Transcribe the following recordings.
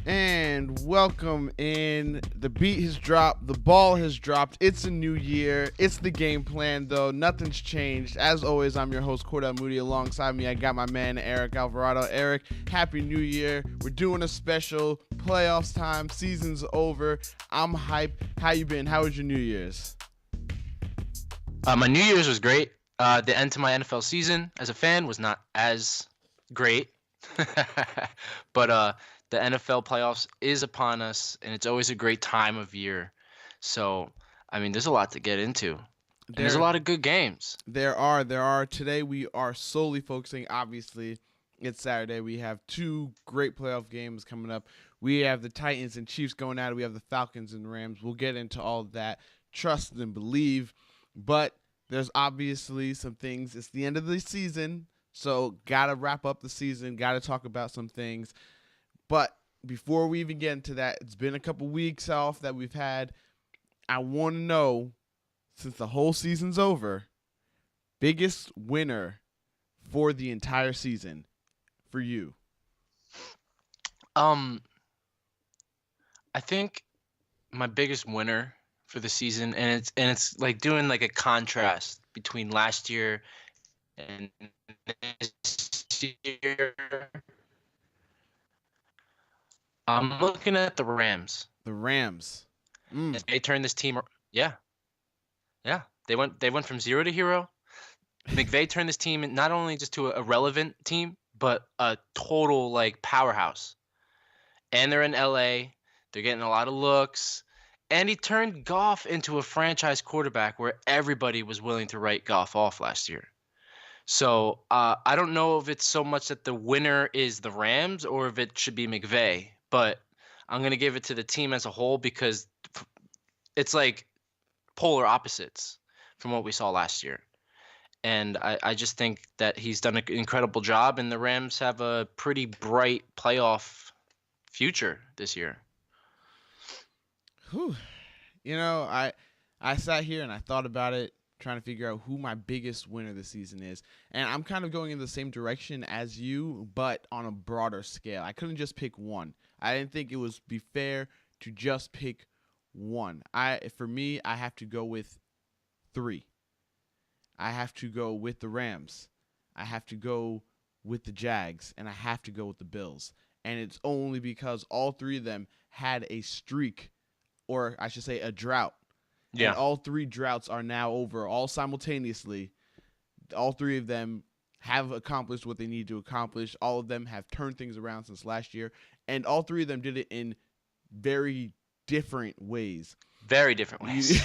And welcome in. The beat has dropped. The ball has dropped. It's a new year. It's the game plan, though. Nothing's changed. As always, I'm your host, Cordell Moody. Alongside me, I got my man, Eric Alvarado. Eric, happy new year. We're doing a special. Playoffs time. Season's over. I'm hyped. How you been? How was your New Year's? My New Year's was great. The end to my NFL season as a fan was not as great. But the NFL playoffs is upon us, and it's always a great time of year. So, I mean, there's a lot to get into. And there's a lot of good games. There are. Today we are solely focusing, obviously, it's Saturday. We have two great playoff games coming up. We have the Titans and Chiefs going at it. We have the Falcons and Rams. We'll get into all of that. Trust and believe. But there's obviously some things. It's the end of the season, so got to wrap up the season. Got to talk about some things. But before we even get into that, it's been a couple weeks off that we've had. I want to know, since the whole season's over, biggest winner for the entire season for you. I think my biggest winner for the season, and it's like doing like a contrast between last year and this year. I'm looking at the Rams. The Rams. They turned this team. Yeah. They went from zero to hero. McVay turned this team not only just to a relevant team, but a total like powerhouse. And they're in LA. They're getting a lot of looks. And he turned Goff into a franchise quarterback where everybody was willing to write Goff off last year. So I don't know if it's so much that the winner is the Rams or if it should be McVay. But I'm going to give it to the team as a whole because it's like polar opposites from what we saw last year. And I just think that he's done an incredible job, and the Rams have a pretty bright playoff future this year. Whew. You know, I sat here and I thought about it, trying to figure out who my biggest winner this season is. And I'm kind of going in the same direction as you, but on a broader scale. I couldn't just pick one. I didn't think it was be fair to just pick one. For me, I have to go with three. I have to go with the Rams. I have to go with the Jags, and I have to go with the Bills. And it's only because all three of them had a streak, or I should say a drought. Yeah. And all three droughts are now over, all simultaneously. All three of them have accomplished what they need to accomplish. All of them have turned things around since last year. And all three of them did it in very different ways. Very different ways.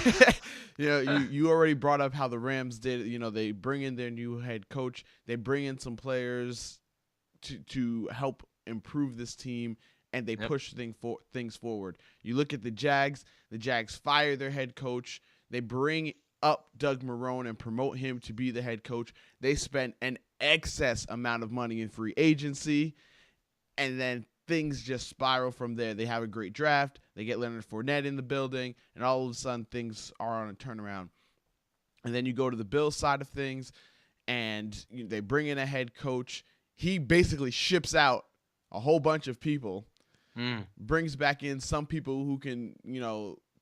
You already brought up how the Rams did. They bring in their new head coach. They bring in some players to help improve this team, and they push things forward. You look at the Jags. The Jags fire their head coach. They bring up Doug Marrone and promote him to be the head coach. They spend an excess amount of money in free agency, and then things just spiral from there. They have a great draft. They get Leonard Fournette in the building, and all of a sudden things are on a turnaround. And then you go to the Bills side of things, and they bring in a head coach. He basically ships out a whole bunch of people, brings back in some people who can,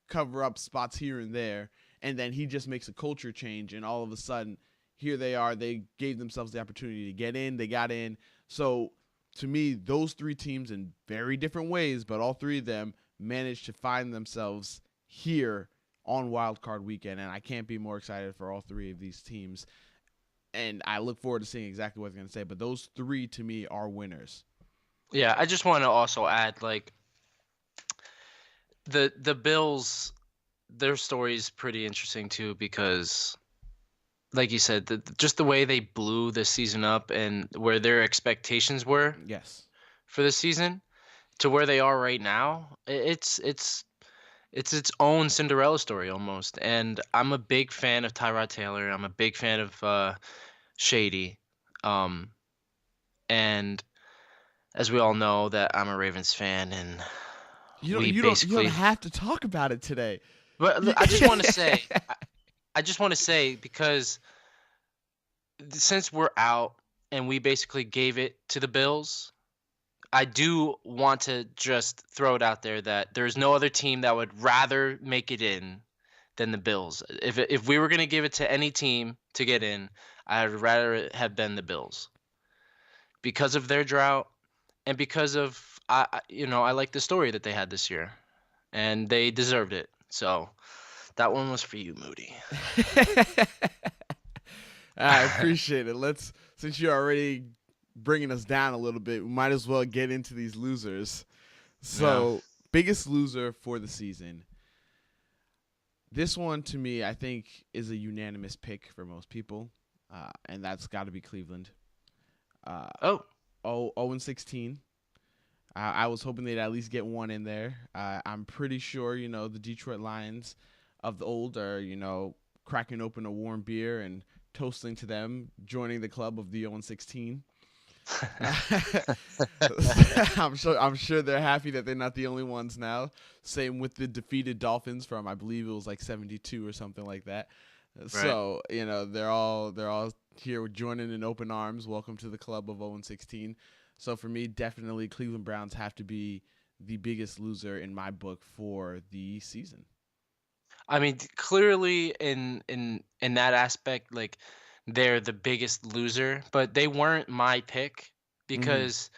cover up spots here and there, and then he just makes a culture change, and all of a sudden, here they are. They gave themselves the opportunity to get in. They got in. So, to me, those three teams in very different ways, but all three of them managed to find themselves here on Wildcard weekend, and I can't be more excited for all three of these teams. And I look forward to seeing exactly what they're going to say, but those three, to me, are winners. Yeah, I just want to also add, like, the Bills, their story is pretty interesting too because, like you said, just the way they blew this season up and where their expectations were for the season to where they are right now, it's its own Cinderella story almost. And I'm a big fan of Tyrod Taylor. I'm a big fan of Shady. And as we all know, that I'm a Ravens fan, and you don't have to talk about it today. But I just want to say, because since we're out and we basically gave it to the Bills, I do want to just throw it out there that there's no other team that would rather make it in than the Bills. If we were going to give it to any team to get in, I'd rather it have been the Bills because of their drought and because of I like the story that they had this year, and they deserved it. So that one was for you, Moody. I appreciate it. Since you're already bringing us down a little bit, we might as well get into these losers. So, biggest loser for the season. This one, to me, I think is a unanimous pick for most people, and that's got to be Cleveland. 0-16. I was hoping they'd at least get one in there. I'm pretty sure, the Detroit Lions of the old are, cracking open a warm beer and toasting to them, joining the club of the 0-16. I'm sure they're happy that they're not the only ones now. Same with the defeated Dolphins from, I believe it was like 72 or something like that. Right. So, they're all here joining in open arms. Welcome to the club of 0-16. So for me, definitely Cleveland Browns have to be the biggest loser in my book for the season. I mean, clearly in that aspect, like, they're the biggest loser, but they weren't my pick because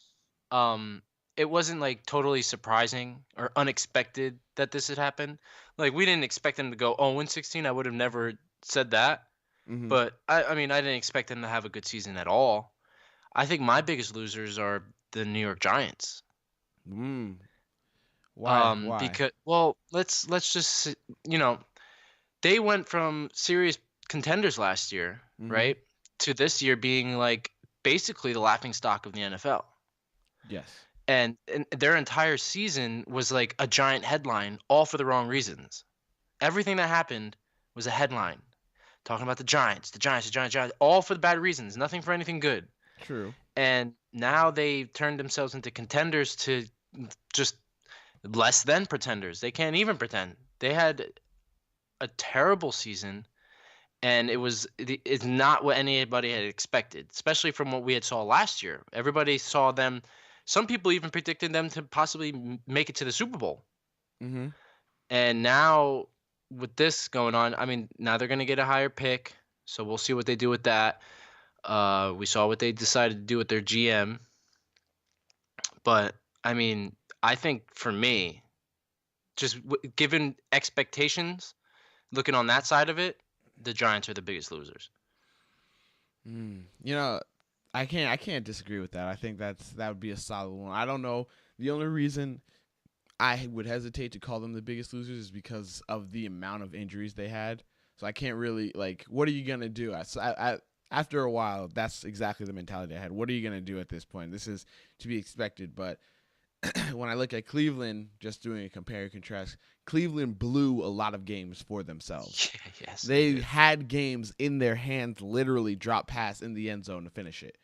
it wasn't like totally surprising or unexpected that this had happened. Like, we didn't expect them to go 0-16. I would have never said that. But I mean, I didn't expect them to have a good season at all. I think my biggest losers are the New York Giants. Why? Why? Because, let's just, they went from serious contenders last year, right, to this year being like basically the laughingstock of the NFL. Yes. And their entire season was like a giant headline, all for the wrong reasons. Everything that happened was a headline, talking about the Giants, all for the bad reasons, nothing for anything good. True. And now they turned themselves into contenders to just less than pretenders. They can't even pretend. They had a terrible season, and it's not what anybody had expected, especially from what we had saw last year. Everybody saw them. Some people even predicted them to possibly make it to the Super Bowl. And now with this going on, I mean, now they're going to get a higher pick, so we'll see what they do with that. We saw what they decided to do with their GM. But, I mean, I think for me, just given expectations, looking on that side of it, the Giants are the biggest losers. I can't disagree with that. I think that would be a solid one. I don't know. The only reason I would hesitate to call them the biggest losers is because of the amount of injuries they had. So I can't really, like, what are you going to do? After a while, that's exactly the mentality I had. What are you going to do at this point? This is to be expected. But when I look at Cleveland, just doing a compare and contrast, Cleveland blew a lot of games for themselves. Yeah, yes, they had games in their hands, literally drop pass in the end zone to finish it.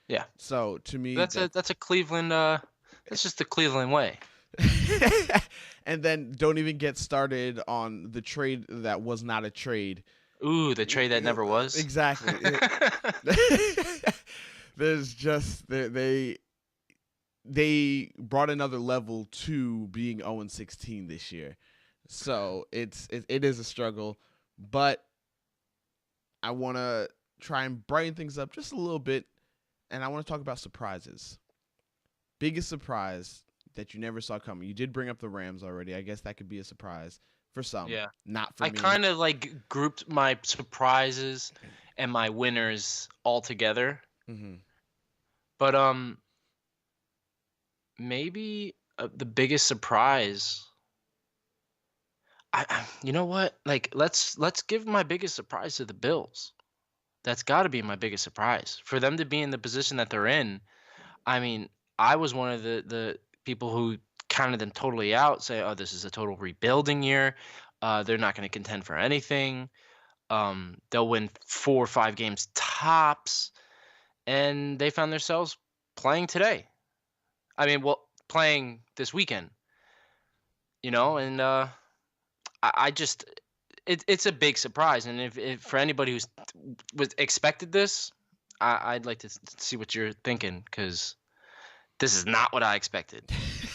Yeah. So to me, that's a Cleveland. That's just the Cleveland way. And then don't even get started on the trade that was not a trade. Ooh, the trade that never was. Exactly. There's just they brought another level to being 0-16 this year, so it is a struggle. But I want to try and brighten things up just a little bit, and I want to talk about surprises. Biggest surprise that you never saw coming. You did bring up the Rams already. I guess that could be a surprise for some. Yeah. Not for me. I kind of like grouped my surprises and my winners all together. But maybe the biggest surprise. You know what? Like, let's give my biggest surprise to the Bills. That's got to be my biggest surprise for them to be in the position that they're in. I mean, I was one of the people who counted them totally out, say, oh, this is a total rebuilding year. They're not going to contend for anything. They'll win 4 or 5 games tops. And they found themselves playing today. I mean, playing this weekend. And I just it's a big surprise. And if for anybody who's expected this, I'd like to see what you're thinking, because This is not what I expected.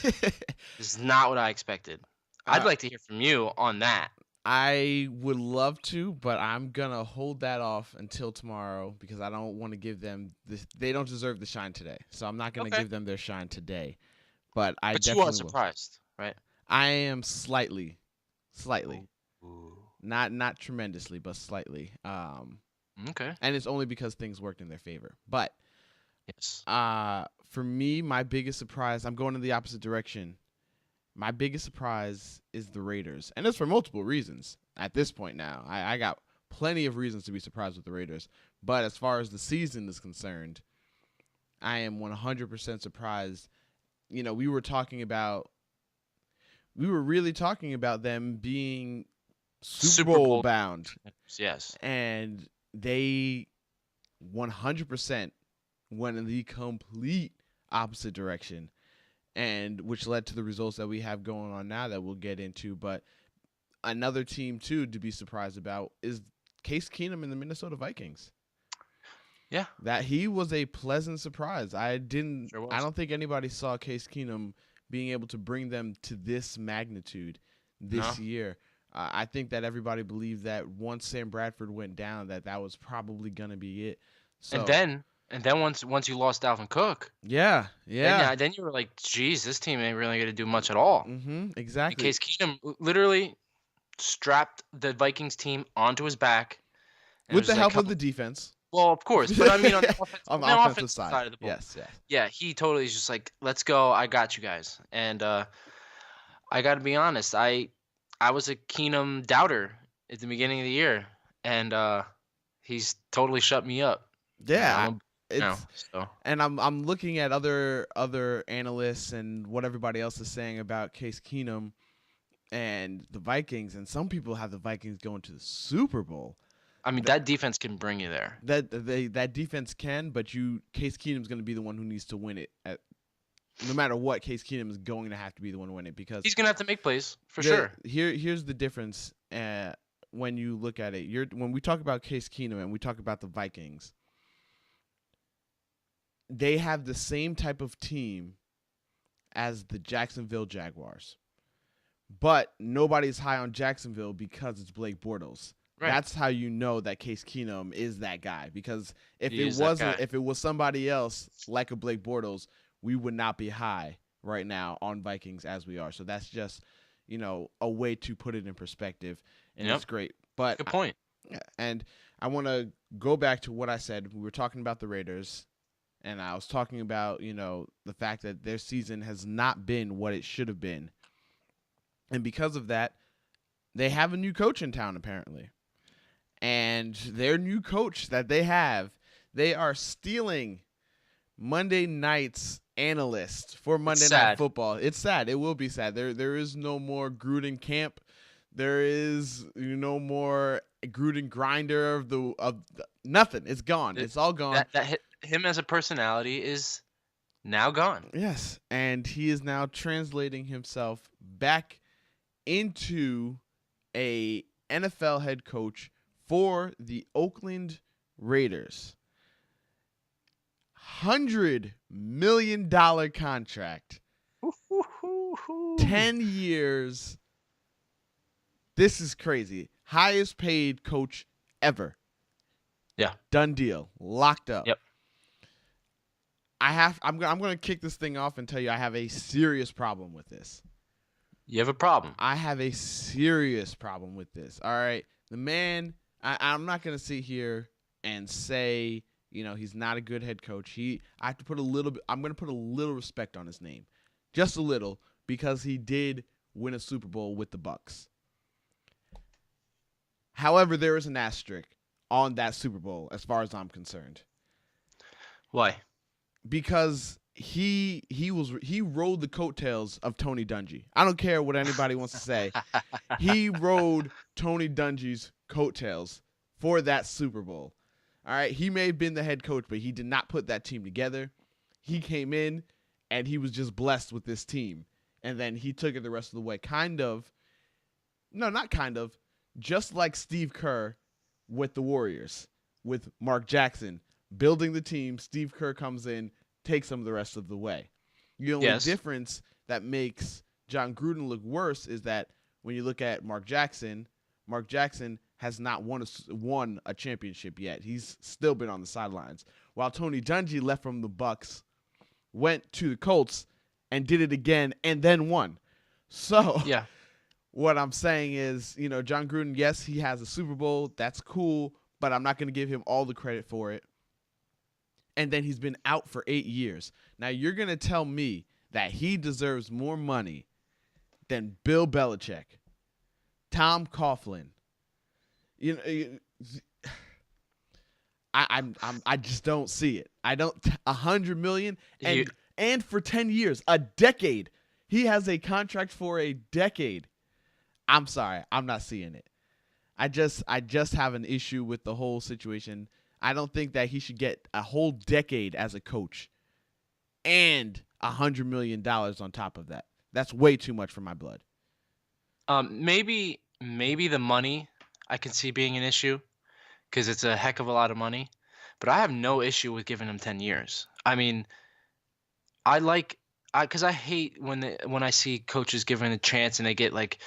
This is not what I expected. I'd like to hear from you on that. I would love to, but I'm gonna hold that off until tomorrow because I don't want to give them this. They don't deserve the shine today, so I'm not gonna give them their shine today. But I But you definitely are surprised, right? I am slightly, Ooh. not tremendously, but slightly. Okay. And it's only because things worked in their favor. But Yes. for me, my biggest surprise, I'm going in the opposite direction. My biggest surprise is the Raiders. And it's for multiple reasons at this point now. I got plenty of reasons to be surprised with the Raiders. But as far as the season is concerned, I am 100% surprised. You know, we were really talking about them being Super Bowl bound. Yes. And they 100% went in the complete opposite direction. And which led to the results that we have going on now that we'll get into. But another team, too, to be surprised about is Case Keenum and the Minnesota Vikings. Yeah. That he was a pleasant surprise. I don't think anybody saw Case Keenum being able to bring them to this magnitude this year. I think that everybody believed that once Sam Bradford went down, that was probably going to be it. So, And then once you lost Dalvin Cook, yeah, then you were like, geez, this team ain't really going to do much at all. Exactly. And Case Keenum literally strapped the Vikings team onto his back. With the help of the defense. Well, of course, but I mean on the, on the offensive side of the ball. Yes. Yeah, he totally is just like, let's go, I got you guys. And I got to be honest, I was a Keenum doubter at the beginning of the year, and he's totally shut me up. Yeah. And I'm looking at other analysts and what everybody else is saying about Case Keenum and the Vikings, and some people have the Vikings going to the Super Bowl. I mean, that defense can bring you there. That defense can, but Case Keenum's going to be the one who needs to win it. No matter what, Case Keenum is going to have to be the one to win it because he's going to have to make plays for sure. Here's the difference when you look at it. When we talk about Case Keenum and we talk about the Vikings, they have the same type of team as the Jacksonville Jaguars. But nobody's high on Jacksonville because it's Blake Bortles. Right. That's how you know that Case Keenum is that guy. Because if it was somebody else like a Blake Bortles, we would not be high right now on Vikings as we are. So that's just, a way to put it in perspective. And it's great. But good point. And I want to go back to what I said. We were talking about the Raiders. And I was talking about, the fact that their season has not been what it should have been. And because of that, they have a new coach in town, apparently. And their new coach that they are stealing Monday night's analyst for Monday Night Football. It's sad. It will be sad. There is no more Gruden camp. There is no more Gruden grinder of the nothing. It's gone. It's all gone. Him as a personality is now gone. Yes, and he is now translating himself back into a NFL head coach for the Oakland Raiders. $100 million contract. 10 years. This is crazy. Highest paid coach ever. Yeah. Done deal. Locked up. Yep. I'm going to kick this thing off and tell you I have a serious problem with this. You have a problem? I have a serious problem with this. All right. The man, I'm not going to sit here and say, he's not a good head coach. I have to put I'm going to put a little respect on his name. Just a little, because he did win a Super Bowl with the Bucs. However, there is an asterisk on that Super Bowl as far as I'm concerned. Why? Because he rode the coattails of Tony Dungy. I don't care what anybody wants to say. He rode Tony Dungy's coattails for that Super Bowl. All right, he may have been the head coach, but he did not put that team together. He came in and he was just blessed with this team, and then he took it the rest of the way. Just like Steve Kerr with the Warriors, with Mark Jackson building the team. Steve Kerr comes in, takes them the rest of the way. The only Yes. difference that makes John Gruden look worse is that when you look at Mark Jackson has not won a championship yet. He's still been on the sidelines. While Tony Dungy left from the Bucks, went to the Colts, and did it again, and then won. So Yeah. what I'm saying is, John Gruden, yes, he has a Super Bowl. That's cool, but I'm not going to give him all the credit for it. And then he's been out for 8 years. Now, you're going to tell me that he deserves more money than Bill Belichick, Tom Coughlin. I just don't see it. I don't. $100 million and for 10 years, a decade. He has a contract for a decade. I'm sorry, I'm not seeing it. I just have an issue with the whole situation. I don't think that he should get a whole decade as a coach and $100 million on top of that. That's way too much for my blood. Maybe the money I can see being an issue because it's a heck of a lot of money, but I have no issue with giving him 10 years. I mean, because I hate when I see coaches given a chance and they get like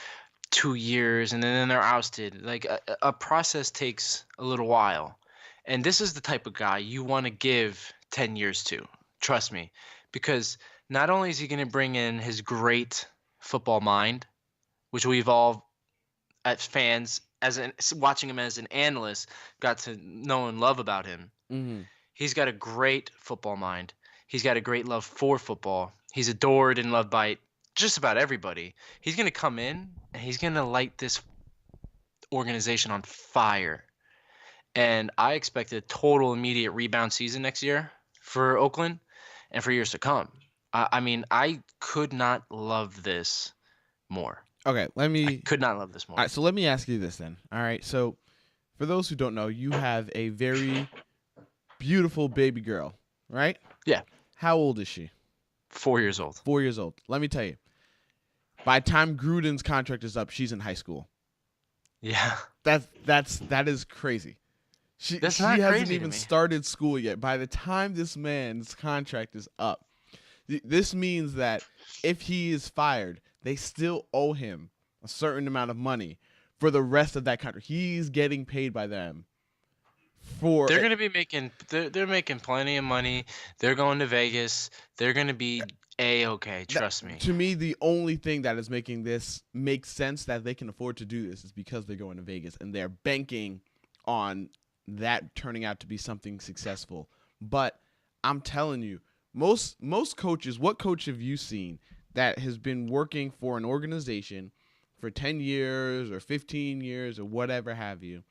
2 years and then they're ousted. Like a process takes a little while. And this is the type of guy you want to give 10 years to. Trust me. Because not only is he going to bring in his great football mind, which we've all, as fans, watching him as an analyst, got to know and love about him. Mm-hmm. He's got a great football mind. He's got a great love for football. He's adored and loved by just about everybody. He's going to come in and he's going to light this organization on fire. And I expect a total immediate rebound season next year for Oakland and for years to come. I mean, I could not love this more. Okay, I could not love this more. All right, so let me ask you this then. All right, so for those who don't know, you have a very beautiful baby girl, right? Yeah. How old is she? 4 years old. 4 years old. Let me tell you, by the time Gruden's contract is up, she's in high school. Yeah. That is crazy. She hasn't even started school yet. By the time this man's contract is up, this means that if he is fired, they still owe him a certain amount of money for the rest of that contract. He's getting paid by them. They're going to be making they're making plenty of money. They're going to Vegas. They're going to be A-okay, trust me. To me, the only thing that is making this make sense that they can afford to do this is because they're going to Vegas and they're banking on that turning out to be something successful. But I'm telling you, most coaches, what coach have you seen that has been working for an organization for 10 years or 15 years or whatever have you,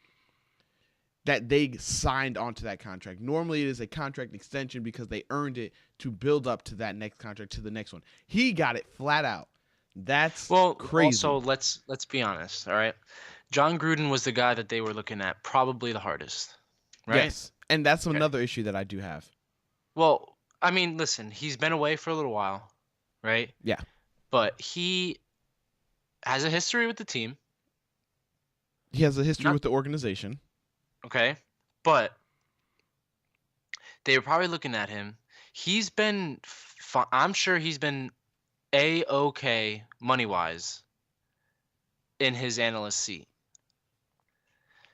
that they signed onto that contract? Normally it is a contract extension because they earned it to build up to that next contract, to the next one. He got it flat out. That's crazy. Also, let's be honest, all right? John Gruden was the guy that they were looking at probably the hardest, right? Yes, and that's another issue that I do have. Well, I mean, listen, he's been away for a little while, right? Yeah. But he has a history with the team. He has a history with the organization. Okay, but they were probably looking at him. He's been, I'm sure he's been A-okay money-wise in his analyst seat.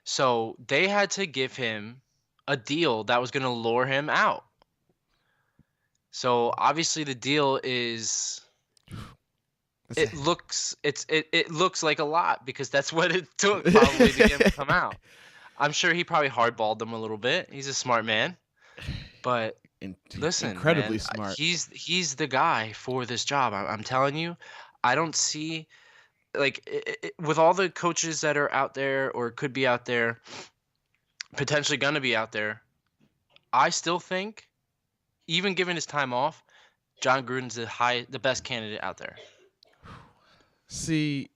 So they had to give him a deal that was going to lure him out. So obviously the deal is, it looks like a lot because that's what it took probably to get him to come out. I'm sure he probably hardballed him a little bit. He's a smart man, but listen, incredibly man, smart. He's the guy for this job. I'm telling you, I don't see with all the coaches that are out there or could be out there, potentially gonna be out there. I still think, even given his time off, John Gruden's the best candidate out there. See,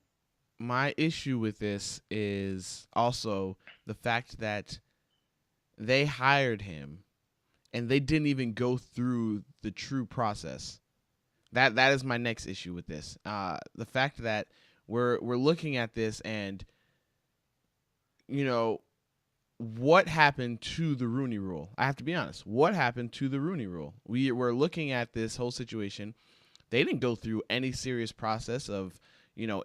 my issue with this is also the fact that they hired him and they didn't even go through the true process. That is my next issue with this. The fact that we're looking at this and, what happened to the Rooney Rule? I have to be honest. What happened to the Rooney Rule? We're looking at this whole situation. They didn't go through any serious process of,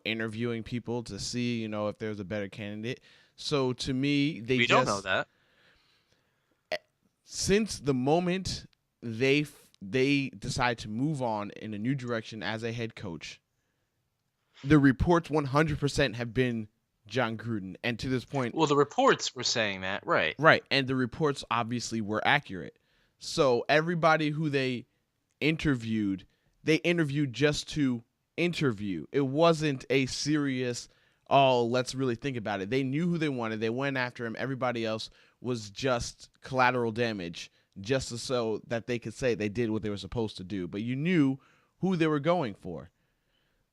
interviewing people to see, if there's a better candidate. So to me, We don't know that. Since the moment they decide to move on in a new direction as a head coach, the reports 100% have been John Gruden. And to this point... Well, the reports were saying that, right. Right, and the reports obviously were accurate. So everybody who they interviewed just to interview. It wasn't a serious, let's really think about it. They knew who they wanted. They went after him. Everybody else was just collateral damage, just so that they could say they did what they were supposed to do. But you knew who they were going for.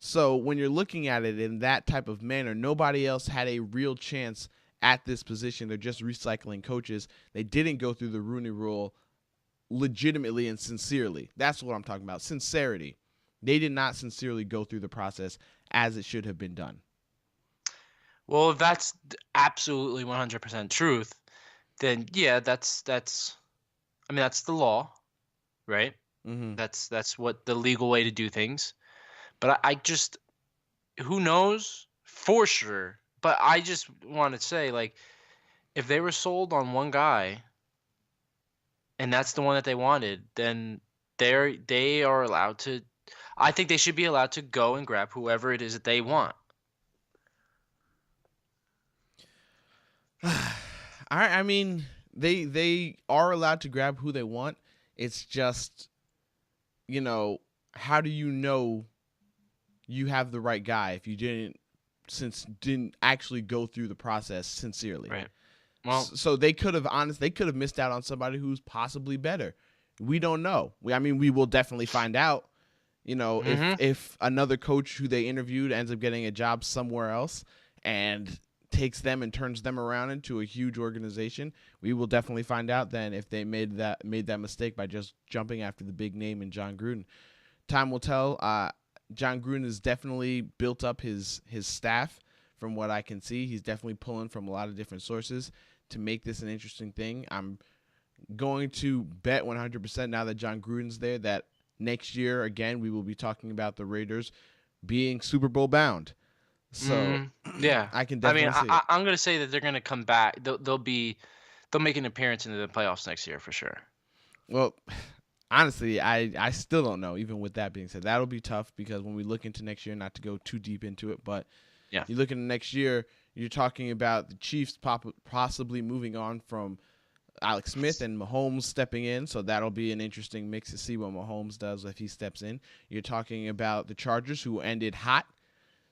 So when you're looking at it in that type of manner, nobody else had a real chance at this position. They're just recycling coaches. They didn't go through the Rooney Rule legitimately and sincerely. That's what I'm talking about. Sincerity. They did not sincerely go through the process as it should have been done. Well, if that's absolutely 100% truth, then yeah, that's the law, right? Mm-hmm. That's what the legal way to do things. But I just, who knows for sure. But I just want to say, like, if they were sold on one guy, and that's the one that they wanted, then they are allowed to. I think they should be allowed to go and grab whoever it is that they want. I mean, they are allowed to grab who they want. It's just, how do you know you have the right guy if you didn't actually go through the process sincerely? Right. Well, so they could have missed out on somebody who's possibly better. We don't know. We will definitely find out. If another coach who they interviewed ends up getting a job somewhere else and takes them and turns them around into a huge organization, we will definitely find out then if they made that mistake by just jumping after the big name in John Gruden. Time will tell. John Gruden has definitely built up his staff. From what I can see, he's definitely pulling from a lot of different sources to make this an interesting thing. I'm going to bet 100% now that John Gruden's there that next year, again, we will be talking about the Raiders being Super Bowl bound. So yeah, I can definitely see it. I'm going to say that they're going to come back. They'll make an appearance in the playoffs next year for sure. Well, honestly, I still don't know. Even with that being said, that'll be tough because when we look into next year, not to go too deep into it, but yeah, you look into next year, you're talking about the Chiefs possibly moving on from Alex Smith and Mahomes stepping in, so that'll be an interesting mix to see what Mahomes does if he steps in. You're talking about the Chargers, who ended hot,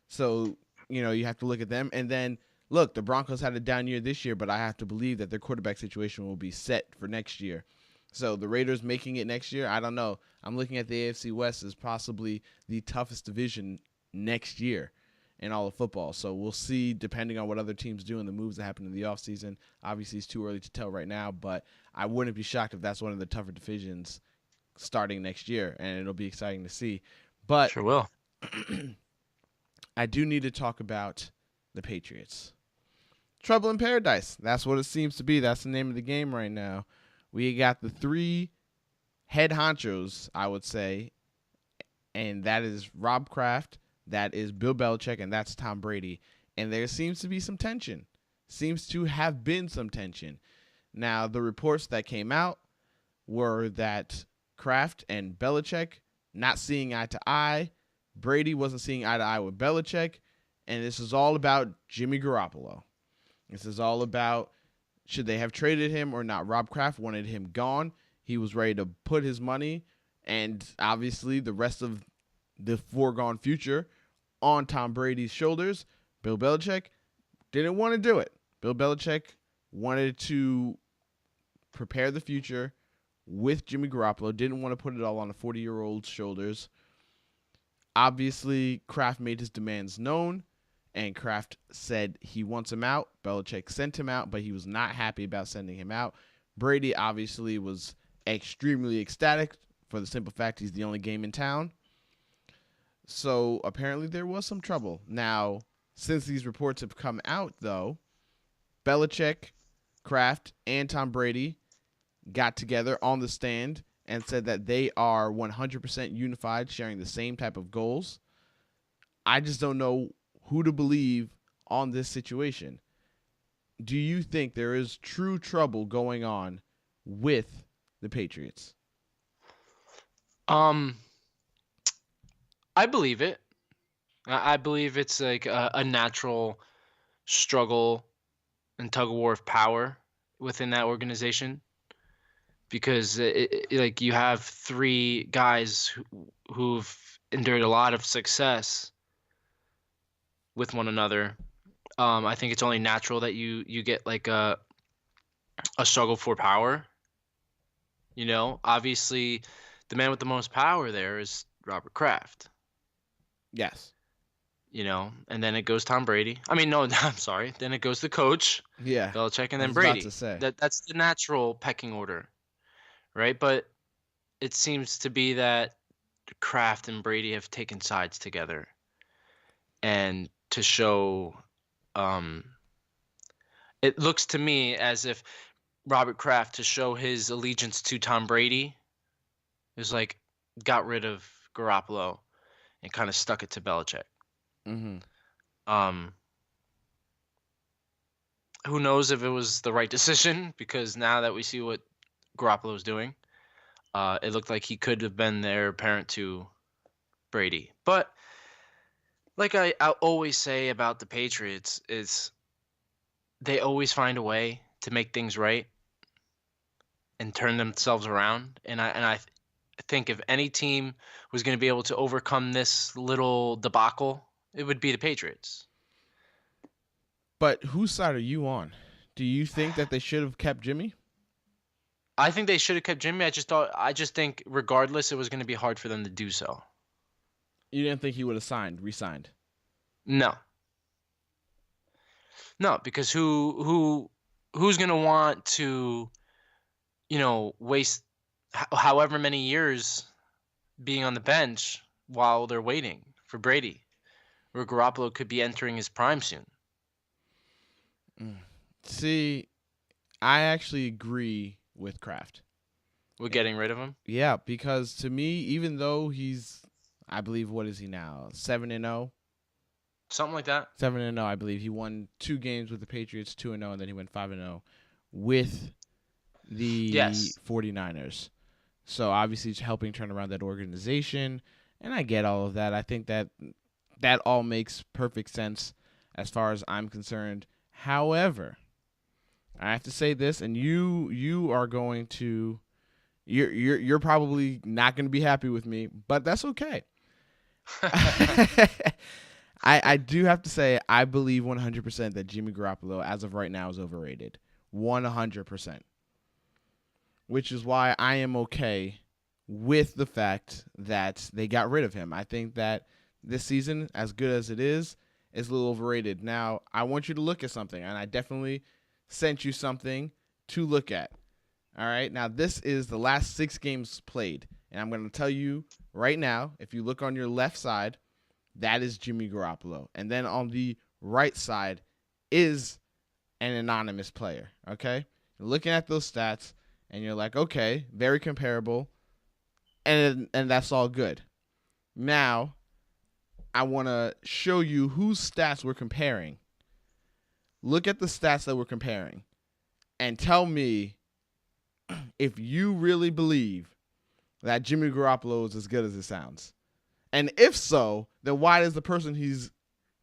so you have to look at them. And then, look, the Broncos had a down year this year, but I have to believe that their quarterback situation will be set for next year. So the Raiders making it next year, I don't know. I'm looking at the AFC West as possibly the toughest division next year in all of football. So we'll see, depending on what other teams do and the moves that happen in the offseason. Obviously, it's too early to tell right now, but I wouldn't be shocked if that's one of the tougher divisions starting next year, and it'll be exciting to see. But sure will. I do need to talk about the Patriots. Trouble in paradise. That's what it seems to be. That's the name of the game right now. We got the three head honchos, I would say, and that is Rob Kraft, that is Bill Belichick, and that's Tom Brady. And there seems to be some tension. Seems to have been some tension. Now, the reports that came out were that Kraft and Belichick not seeing eye to eye. Brady wasn't seeing eye to eye with Belichick. And this is all about Jimmy Garoppolo. This is all about should they have traded him or not. Rob Kraft wanted him gone. He was ready to put his money and obviously the rest of the foregone future on Tom Brady's shoulders. Bill Belichick didn't want to do it. Bill Belichick wanted to prepare the future with Jimmy Garoppolo, didn't want to put it all on a 40-year-old's shoulders. Obviously, Kraft made his demands known, and Kraft said he wants him out. Belichick sent him out, but he was not happy about sending him out. Brady obviously was extremely ecstatic for the simple fact he's the only game in town. So apparently there was some trouble. Now, since these reports have come out, though, Belichick, Kraft, and Tom Brady got together on the stand and said that they are 100% unified, sharing the same type of goals. I just don't know who to believe on this situation. Do you think there is true trouble going on with the Patriots? I believe it. I believe it's like a natural struggle and tug of war of power within that organization, because like you have three guys who've endured a lot of success with one another. I think it's only natural that you get like a struggle for power. Obviously, the man with the most power there is Robert Kraft. Yes. And then it goes Tom Brady. I mean, no, I'm sorry. Then it goes the coach, Yeah. Belichick, and then I was Brady. about to say. That's the natural pecking order, right? But it seems to be that Kraft and Brady have taken sides together, and to show, it looks to me as if Robert Kraft, to show his allegiance to Tom Brady, is like got rid of Garoppolo and kind of stuck it to Belichick. Mm-hmm. Who knows if it was the right decision, because now that we see what Garoppolo's doing, it looked like he could have been the heir apparent to Brady. But like I always say about the Patriots, is they always find a way to make things right and turn themselves around. And I think if any team was going to be able to overcome this little debacle, it would be the Patriots. But whose side are you on? Do you think that they should have kept Jimmy? I think they should have kept Jimmy. I just think regardless, it was going to be hard for them to do so. You didn't think he would have re-signed? No, because who's going to want to, waste however many years being on the bench while they're waiting for Brady, where Garoppolo could be entering his prime soon. See, I actually agree with Kraft. We're getting rid of him? Yeah, because to me, even though he's, I believe, what is he now? 7-0? Something like that. 7-0, I believe. He won 2 games with the Patriots, 2-0, and then he went 5-0 with the 49ers. So obviously he's helping turn around that organization, and I get all of that. I think that all makes perfect sense as far as I'm concerned. However, I have to say this, and you are going to, you're probably not going to be happy with me, but that's okay. I do have to say I believe 100% that Jimmy Garoppolo, as of right now, is overrated. 100%. Which is why I am okay with the fact that they got rid of him. I think that this season, as good as it is a little overrated. Now, I want you to look at something, and I definitely sent you something to look at. All right? Now, this is the last 6 games played, and I'm going to tell you right now, if you look on your left side, that is Jimmy Garoppolo. And then on the right side is an anonymous player, okay? You're looking at those stats, and you're like, okay, very comparable, and that's all good. Now, I want to show you whose stats we're comparing. Look at the stats that we're comparing, and tell me if you really believe that Jimmy Garoppolo is as good as it sounds. And if so, then why does the person he's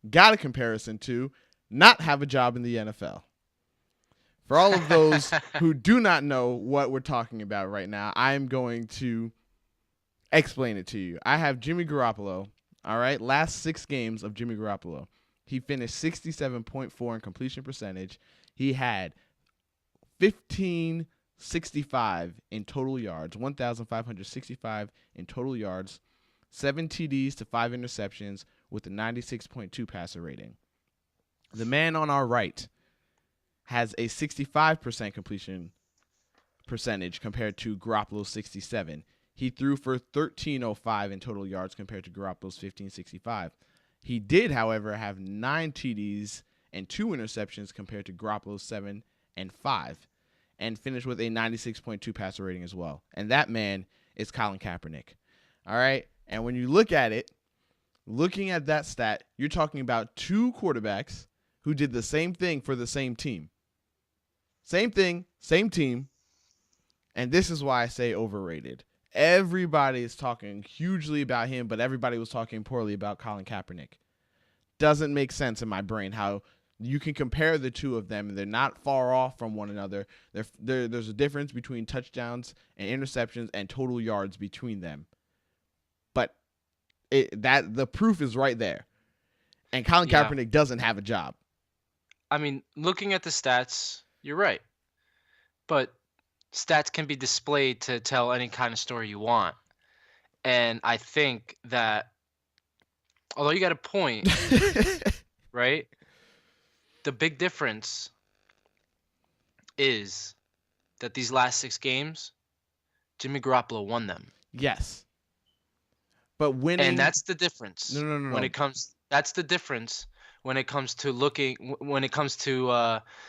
got a comparison to not have a job in the NFL? For all of those who do not know what we're talking about right now, I'm going to explain it to you. I have Jimmy Garoppolo, all right, last 6 games of Jimmy Garoppolo. He finished 67.4 in completion percentage. He had 1,565 in total yards, 1,565 in total yards, 7 TDs to 5 interceptions with a 96.2 passer rating. The man on our right has a 65% completion percentage compared to Garoppolo's 67. He threw for 1,305 in total yards compared to Garoppolo's 1,565. He did, however, have 9 TDs and 2 interceptions compared to Garoppolo's 7 and 5. and finished with a 96.2 passer rating as well. And that man is Colin Kaepernick. All right? And when you look at it, looking at that stat, you're talking about two quarterbacks who did the same thing for the same team. Same thing, same team. And this is why I say overrated. Everybody is talking hugely about him, but everybody was talking poorly about Colin Kaepernick. Doesn't make sense in my brain how you can compare the two of them, and they're not far off from one another. There's a difference between touchdowns and interceptions and total yards between them. But the proof is right there. And Colin Kaepernick doesn't have a job. I mean, looking at the stats, you're right. But stats can be displayed to tell any kind of story you want. And I think that, although you got a point, right? The big difference is that these last 6 games, Jimmy Garoppolo won them. Yes. But winning... And that's the difference. No. That's the difference when it comes to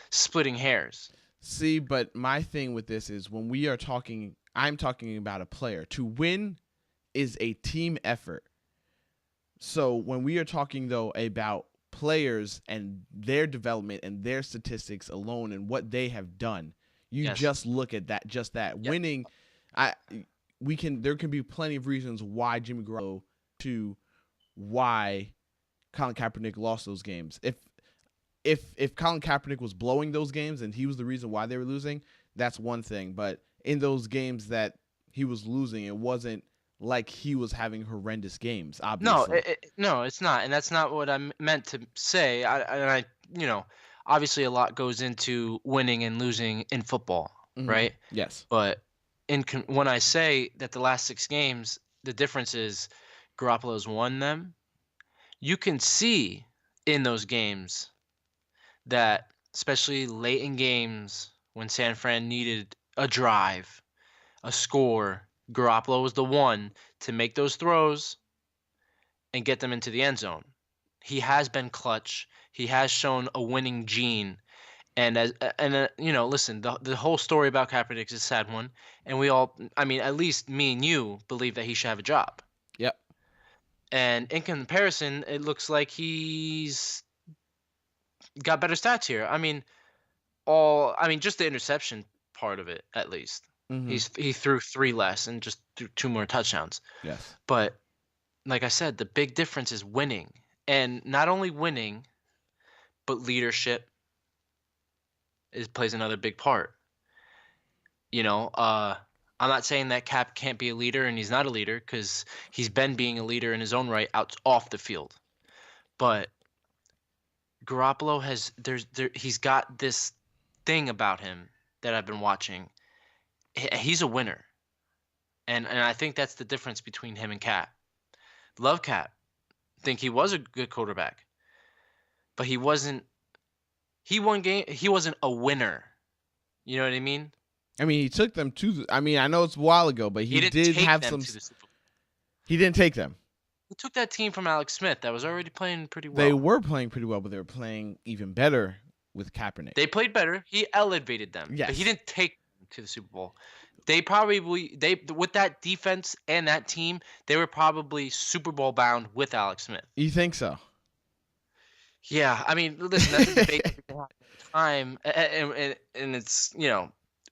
splitting hairs. See, but my thing with this is when we are talking, I'm talking about a player. To win is a team effort. So when we are talking, though, about players and their development and their statistics alone and what they have done, you just look at that, just that. Yep. Winning, there can be plenty of reasons why Jimmy Garoppolo to why Colin Kaepernick lost those games. If Colin Kaepernick was blowing those games and he was the reason why they were losing, that's one thing. But in those games that he was losing, it wasn't like he was having horrendous games, obviously. No, it's not. And that's not what I meant to say. I obviously a lot goes into winning and losing in football, right? Yes. But when I say that the last 6 games, the difference is Garoppolo's won them. You can see in those games that, especially late in games when San Fran needed a drive, a score, Garoppolo was the one to make those throws and get them into the end zone. He has been clutch. He has shown a winning gene. And listen, the whole story about Kaepernick is a sad one. And we all, at least me and you believe that he should have a job. Yep. And in comparison, it looks like he's got better stats here. Just the interception part of it, at least. He threw 3 less and just threw 2 more touchdowns. Yes. But like I said, the big difference is winning. And not only winning, but leadership plays another big part. I'm not saying that Cap can't be a leader and he's not a leader, because he's been being a leader in his own right off the field. But Garoppolo he's got this thing about him that I've been watching. He's a winner. And I think that's the difference between him and Cap. Love Cap. Think he was a good quarterback. But he wasn't a winner. You know what I mean? He took them to I know it's a while ago, but he did have some. He didn't take them. He took that team from Alex Smith that was already playing pretty well. They were playing pretty well, but they were playing even better with Kaepernick. They played better. He elevated them. Yes. But he didn't take them to the Super Bowl. With that defense and that team, they were probably Super Bowl bound with Alex Smith. You think so? Yeah. Listen, that's a debate that we can have time, and it's,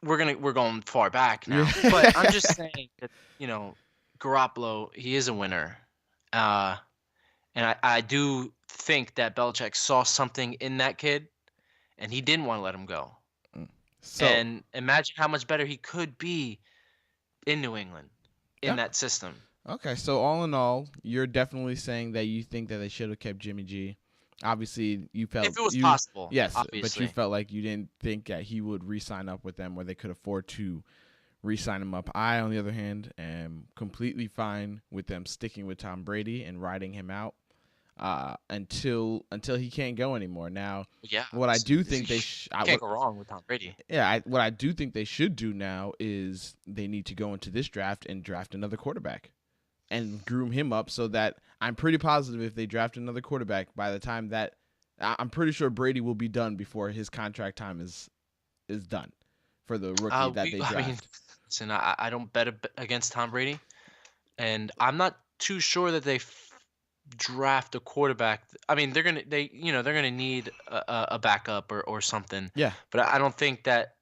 we're going far back now. But I'm just saying that, Garoppolo, he is a winner. And I do think that Belichick saw something in that kid, and he didn't want to let him go. And imagine how much better he could be in New England in that system. Okay, so all in all, you're definitely saying that you think that they should have kept Jimmy G. Obviously, you felt if it was possible. Yes, obviously. But you felt like you didn't think that he would re-sign up with them, or they could afford to re-sign him up. I, on the other hand, am completely fine with them sticking with Tom Brady and riding him out until he can't go anymore. Now, what I do think they can't go wrong with Tom Brady. Yeah, what I do think they should do now is they need to go into this draft and draft another quarterback and groom him up, so that I'm pretty positive if they draft another quarterback, by the time that I'm pretty sure Brady will be done before his contract time is done. for the rookie that they draft. I mean, listen, I don't bet against Tom Brady, and I'm not too sure that they draft a quarterback. I mean, they're gonna need a backup or something. Yeah. But I don't think that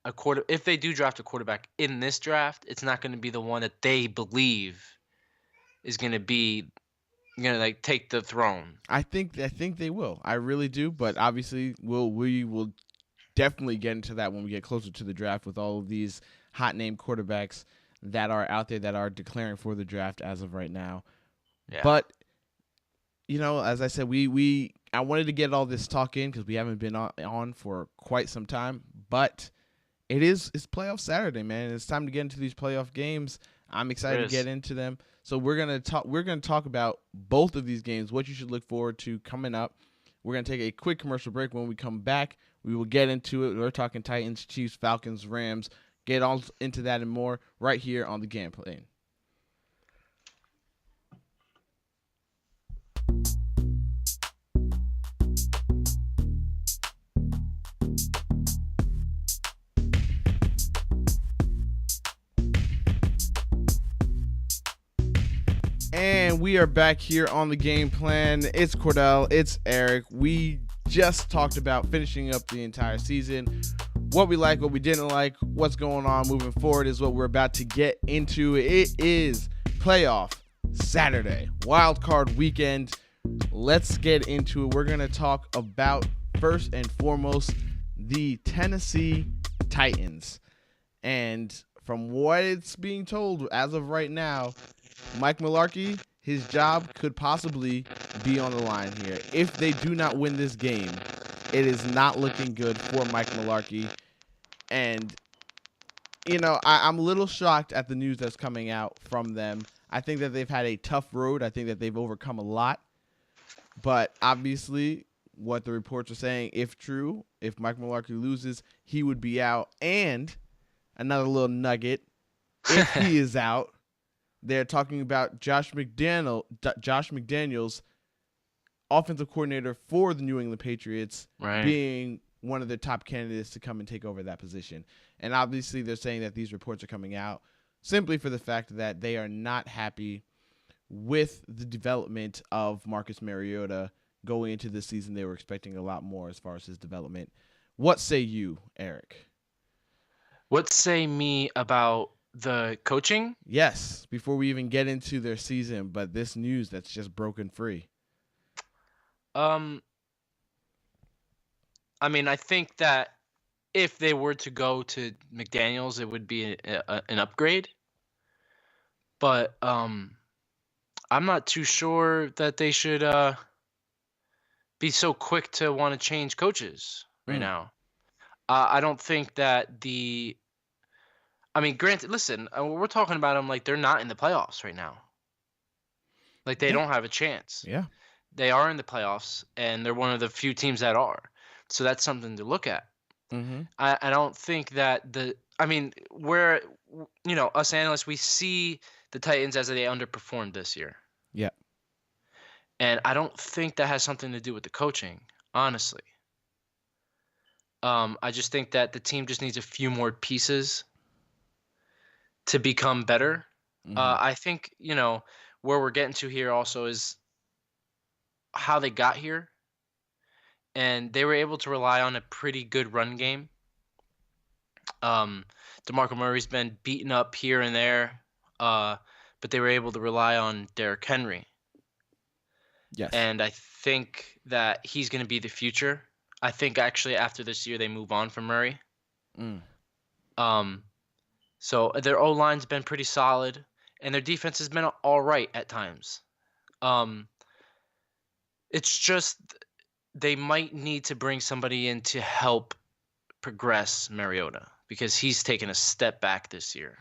if they do draft a quarterback in this draft, it's not going to be the one that they believe is going to be like take the throne. I think they will. I really do. But obviously, we will definitely get into that when we get closer to the draft with all of these hot name quarterbacks that are out there that are declaring for the draft as of right now. Yeah. But as I said, I wanted to get all this talk in because we haven't been on for quite some time. But it's playoff Saturday, man. It's time to get into these playoff games. I'm excited to get into them. So we're gonna talk about both of these games, what you should look forward to coming up. We're gonna take a quick commercial break. When we come back, we will get into it. We're talking Titans, Chiefs, Falcons, Rams. Get all into that and more right here on the Gamepan. And we are back here on the game plan. It's Cordell, it's Eric. We just talked about finishing up the entire season. What we like, what we didn't like, what's going on moving forward is what we're about to get into. It is playoff Saturday, Wildcard weekend. Let's get into it. We're going to talk about, first and foremost, the Tennessee Titans. And from what it's being told as of right now, Mike Mularkey, his job could possibly be on the line here. If they do not win this game, it is not looking good for Mike Mularkey. And, I'm a little shocked at the news that's coming out from them. I think that they've had a tough road. I think that they've overcome a lot. But obviously, what the reports are saying, if true, if Mike Mularkey loses, he would be out. And another little nugget, if he is out, they're talking about Josh McDaniels, offensive coordinator for the New England Patriots, being one of the top candidates to come and take over that position. And obviously they're saying that these reports are coming out simply for the fact that they are not happy with the development of Marcus Mariota going into this season. They were expecting a lot more as far as his development. What say you, Eric? What say me about the coaching? Yes, before we even get into their season, but this news that's just broken free. I mean, I think that if they were to go to McDaniels, it would be an upgrade. But I'm not too sure that they should be so quick to want to change coaches right now. I don't think that granted, listen, we're talking about them like they're not in the playoffs right now. Like they don't have a chance. Yeah. They are in the playoffs, and they're one of the few teams that are. So that's something to look at. Mm-hmm. I don't think that us analysts, we see the Titans as they underperformed this year. Yeah. And I don't think that has something to do with the coaching, honestly. I just think that the team just needs a few more pieces to become better. Mm-hmm. I think, where we're getting to here also is how they got here. And they were able to rely on a pretty good run game. DeMarco Murray's been beaten up here and there, but they were able to rely on Derrick Henry. Yes. And I think that he's going to be the future. I think actually after this year they move on from Murray. So their O-line's been pretty solid, and their defense has been all right at times. It's just they might need to bring somebody in to help progress Mariota because he's taken a step back this year.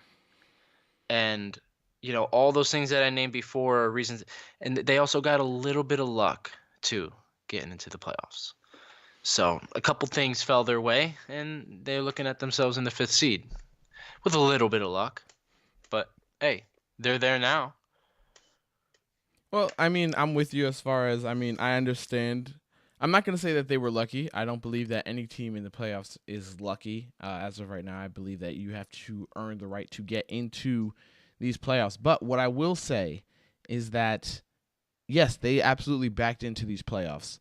And, all those things that I named before are reasons. And they also got a little bit of luck, too, getting into the playoffs. So a couple things fell their way, and they're looking at themselves in the 5th seed with a little bit of luck. But, hey, they're there now. Well, I'm with you as far as, I understand. I'm not going to say that they were lucky. I don't believe that any team in the playoffs is lucky. As of right now, I believe that you have to earn the right to get into these playoffs. But what I will say is that, yes, they absolutely backed into these playoffs.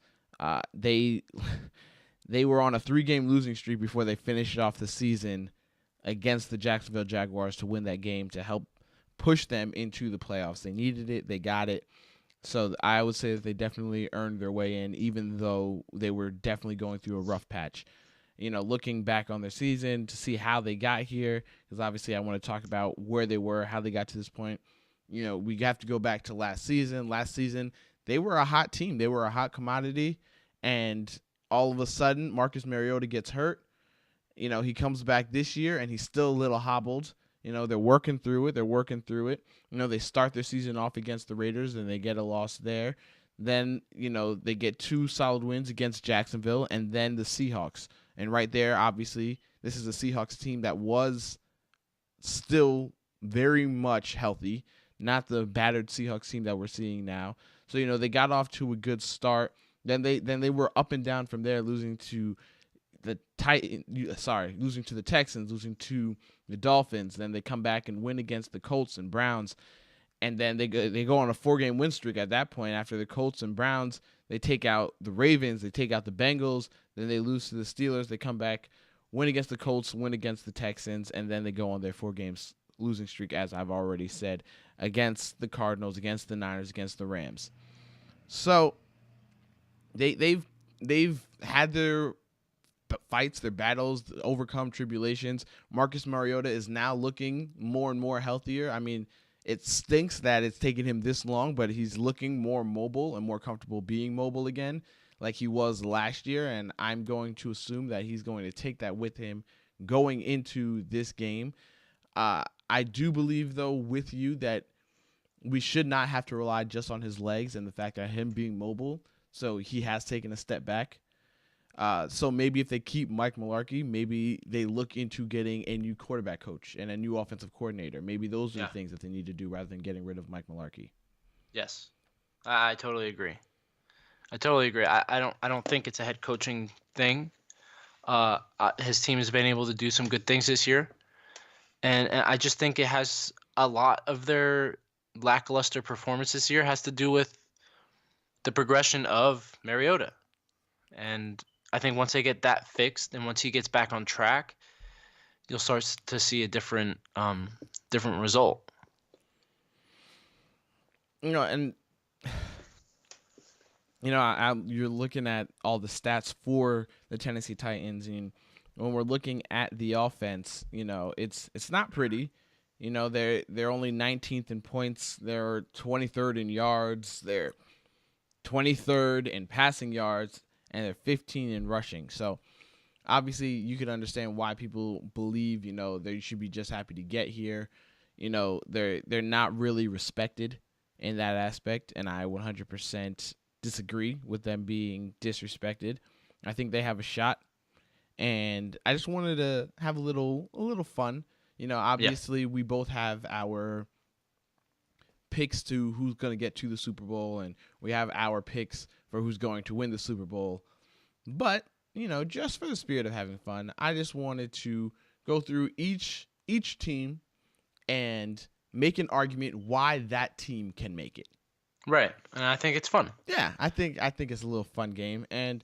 They they were on a 3-game losing streak before they finished off the season against the Jacksonville Jaguars to win that game to help push them into the playoffs. They needed it. They got it. So I would say that they definitely earned their way in, even though they were definitely going through a rough patch. Looking back on their season to see how they got here, because obviously I want to talk about where they were, how they got to this point. We have to go back to last season. Last season, they were a hot team. They were a hot commodity, and all of a sudden, Marcus Mariota gets hurt. He comes back this year, and he's still a little hobbled. They're working through it. They start their season off against the Raiders, and they get a loss there. Then, they get 2 solid wins against Jacksonville and then the Seahawks. And right there, obviously, this is a Seahawks team that was still very much healthy, not the battered Seahawks team that we're seeing now. So, they got off to a good start. Then they were up and down from there, losing to the Texans, losing to the Dolphins. Then they come back and win against the Colts and Browns, and then they go on a 4-game win streak at that point. After the Colts and Browns, they take out the Ravens, they take out the Bengals, then they lose to the Steelers. They come back, win against the Colts, win against the Texans, and then they go on their 4-game losing streak, as I've already said, against the Cardinals, against the Niners, against the Rams. So they've had their fights, their battles, overcome tribulations. Marcus Mariota is now looking more and more healthier. I mean, it stinks that it's taken him this long, but he's looking more mobile and more comfortable being mobile again like he was last year, and I'm going to assume that he's going to take that with him going into this game. I do believe, though, with you that we should not have to rely just on his legs and the fact that him being mobile, so he has taken a step back. So maybe if they keep Mike Mularkey, maybe they look into getting a new quarterback coach and a new offensive coordinator. Maybe those are the things that they need to do rather than getting rid of Mike Mularkey. Yes, I totally agree. I don't think it's a head coaching thing. His team has been able to do some good things this year, and I just think it has a lot of their lackluster performance this year has to do with the progression of Mariota. And I think once they get that fixed and once he gets back on track, you'll start to see a different result. And you're looking at all the stats for the Tennessee Titans, and when we're looking at the offense, it's not pretty. They're only 19th in points. They're 23rd in yards. They're 23rd in passing yards, and they're 15 in rushing. So obviously you could understand why people believe, they should be just happy to get here. They're not really respected in that aspect, and I 100% disagree with them being disrespected. I think they have a shot, and I just wanted to have a little fun. Obviously we both have our picks to who's going to get to the Super Bowl, and we have our picks for who's going to win the Super Bowl. But, just for the spirit of having fun, I just wanted to go through each team and make an argument why that team can make it. Right. And I think it's fun. Yeah, I think it's a little fun game. And,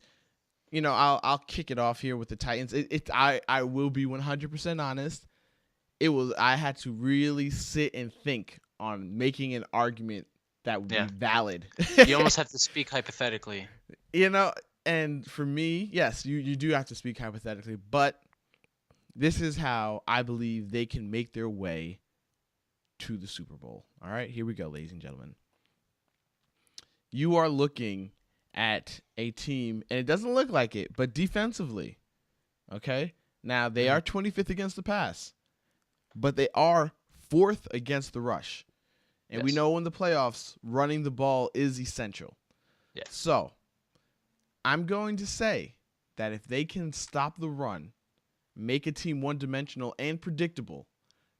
I'll kick it off here with the Titans. I will be 100% honest. I had to really sit and think on making an argument that would be valid. You almost have to speak hypothetically. And for me, yes, you do have to speak hypothetically, but this is how I believe they can make their way to the Super Bowl. All right, here we go, ladies and gentlemen. You are looking at a team, and it doesn't look like it, but defensively, okay? Now, they are 25th against the pass, but they are 4th against the rush. And we know in the playoffs, running the ball is essential. Yes. So, I'm going to say that if they can stop the run, make a team one-dimensional and predictable,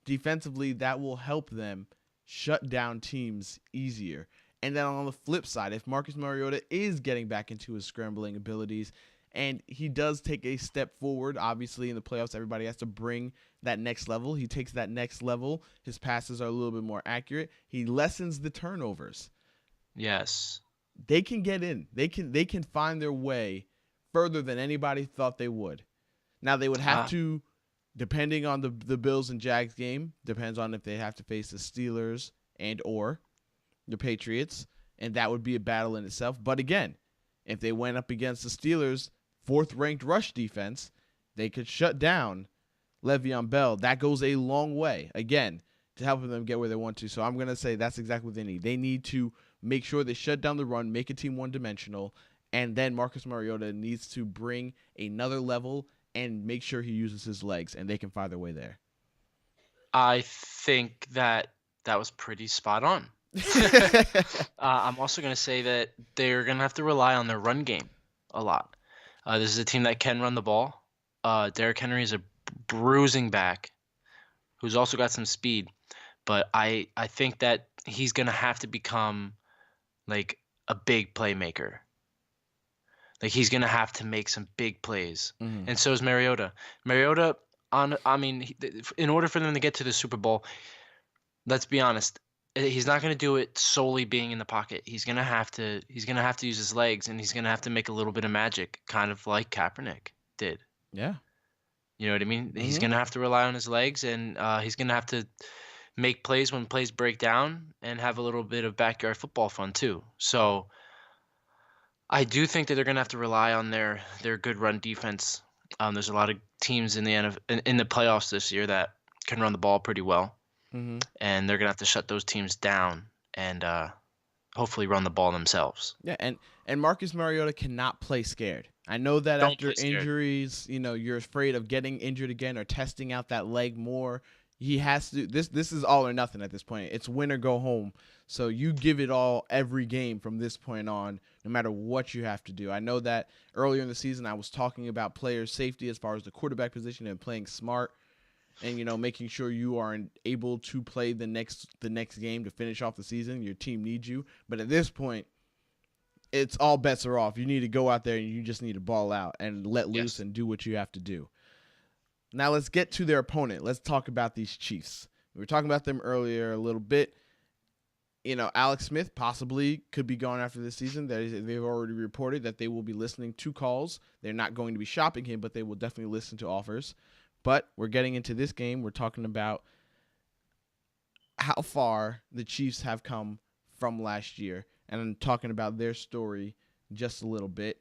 defensively, that will help them shut down teams easier. And then on the flip side, if Marcus Mariota is getting back into his scrambling abilities and he does take a step forward, obviously in the playoffs, everybody has to bring that next level. He takes that next level. His passes are a little bit more accurate. He lessens the turnovers. Yes. They can get in. They can find their way further than anybody thought they would. Now they would have to, depending on the Bills and Jags game, depends on if they have to face the Steelers and or the Patriots, and that would be a battle in itself. But again, if they went up against the Steelers' fourth-ranked rush defense, they could shut down Le'Veon Bell. That goes a long way, again, to helping them get where they want to. So I'm going to say that's exactly what they need. They need to make sure they shut down the run, make a team one-dimensional, and then Marcus Mariota needs to bring another level and make sure he uses his legs, and they can find their way there. I think that was pretty spot on. I'm also going to say that they're going to have to rely on their run game a lot. This is a team that can run the ball. Derrick Henry is a bruising back who's also got some speed. But I think that he's going to have to become like a big playmaker. Like he's going to have to make some big plays. Mm-hmm. And so is Mariota. Mariota, in order for them to get to the Super Bowl, let's be honest, he's not going to do it solely being in the pocket. He's going to have to use his legs, and he's going to have to make a little bit of magic, kind of like Kaepernick did. Yeah. You know what I mean? Mm-hmm. He's going to have to rely on his legs, and he's going to have to make plays when plays break down and have a little bit of backyard football fun too. So I do think that they're going to have to rely on their good run defense. There's a lot of teams in the playoffs this year that can run the ball pretty well. Mm-hmm. And they're going to have to shut those teams down and hopefully run the ball themselves. Yeah, and Marcus Mariota cannot play scared. I know that after injuries, you're afraid of getting injured again or testing out that leg more. He has to. This is all or nothing at this point. It's win or go home. So you give it all every game from this point on, no matter what you have to do. I know that earlier in the season I was talking about player safety as far as the quarterback position and playing smart, and making sure you are able to play the next game to finish off the season. Your team needs you, but at this point, it's all bets are off. You need to go out there and you just need to ball out and let loose and do what you have to do. Now let's get to their opponent. Let's talk about these Chiefs. We were talking about them earlier a little bit. Alex Smith possibly could be gone after this season. They've already reported that they will be listening to calls. They're not going to be shopping him, but they will definitely listen to offers. But we're getting into this game. We're talking about how far the Chiefs have come from last year. And I'm talking about their story just a little bit.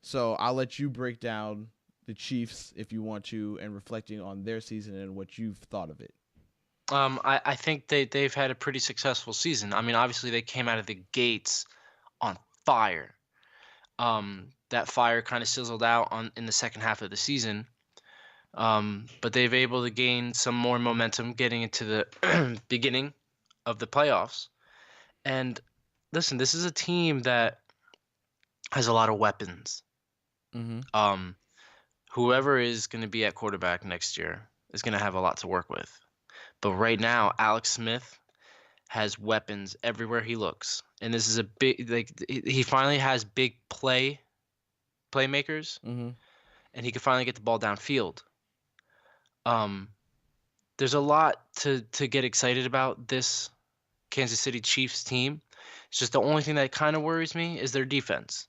So I'll let you break down the Chiefs if you want to, and reflecting on their season and what you've thought of it. I think they've had a pretty successful season. I mean, obviously they came out of the gates on fire. That fire kind of sizzled out in the second half of the season. But they've able to gain some more momentum getting into the beginning of the playoffs. And listen, this is a team that has a lot of weapons. Mm-hmm. Whoever is going to be at quarterback next year is going to have a lot to work with. But right now, Alex Smith has weapons everywhere he looks. And this is a big, he finally has big playmakers. Mm-hmm. And he can finally get the ball downfield. There's a lot to get excited about this Kansas City Chiefs team. It's just the only thing that kind of worries me is their defense,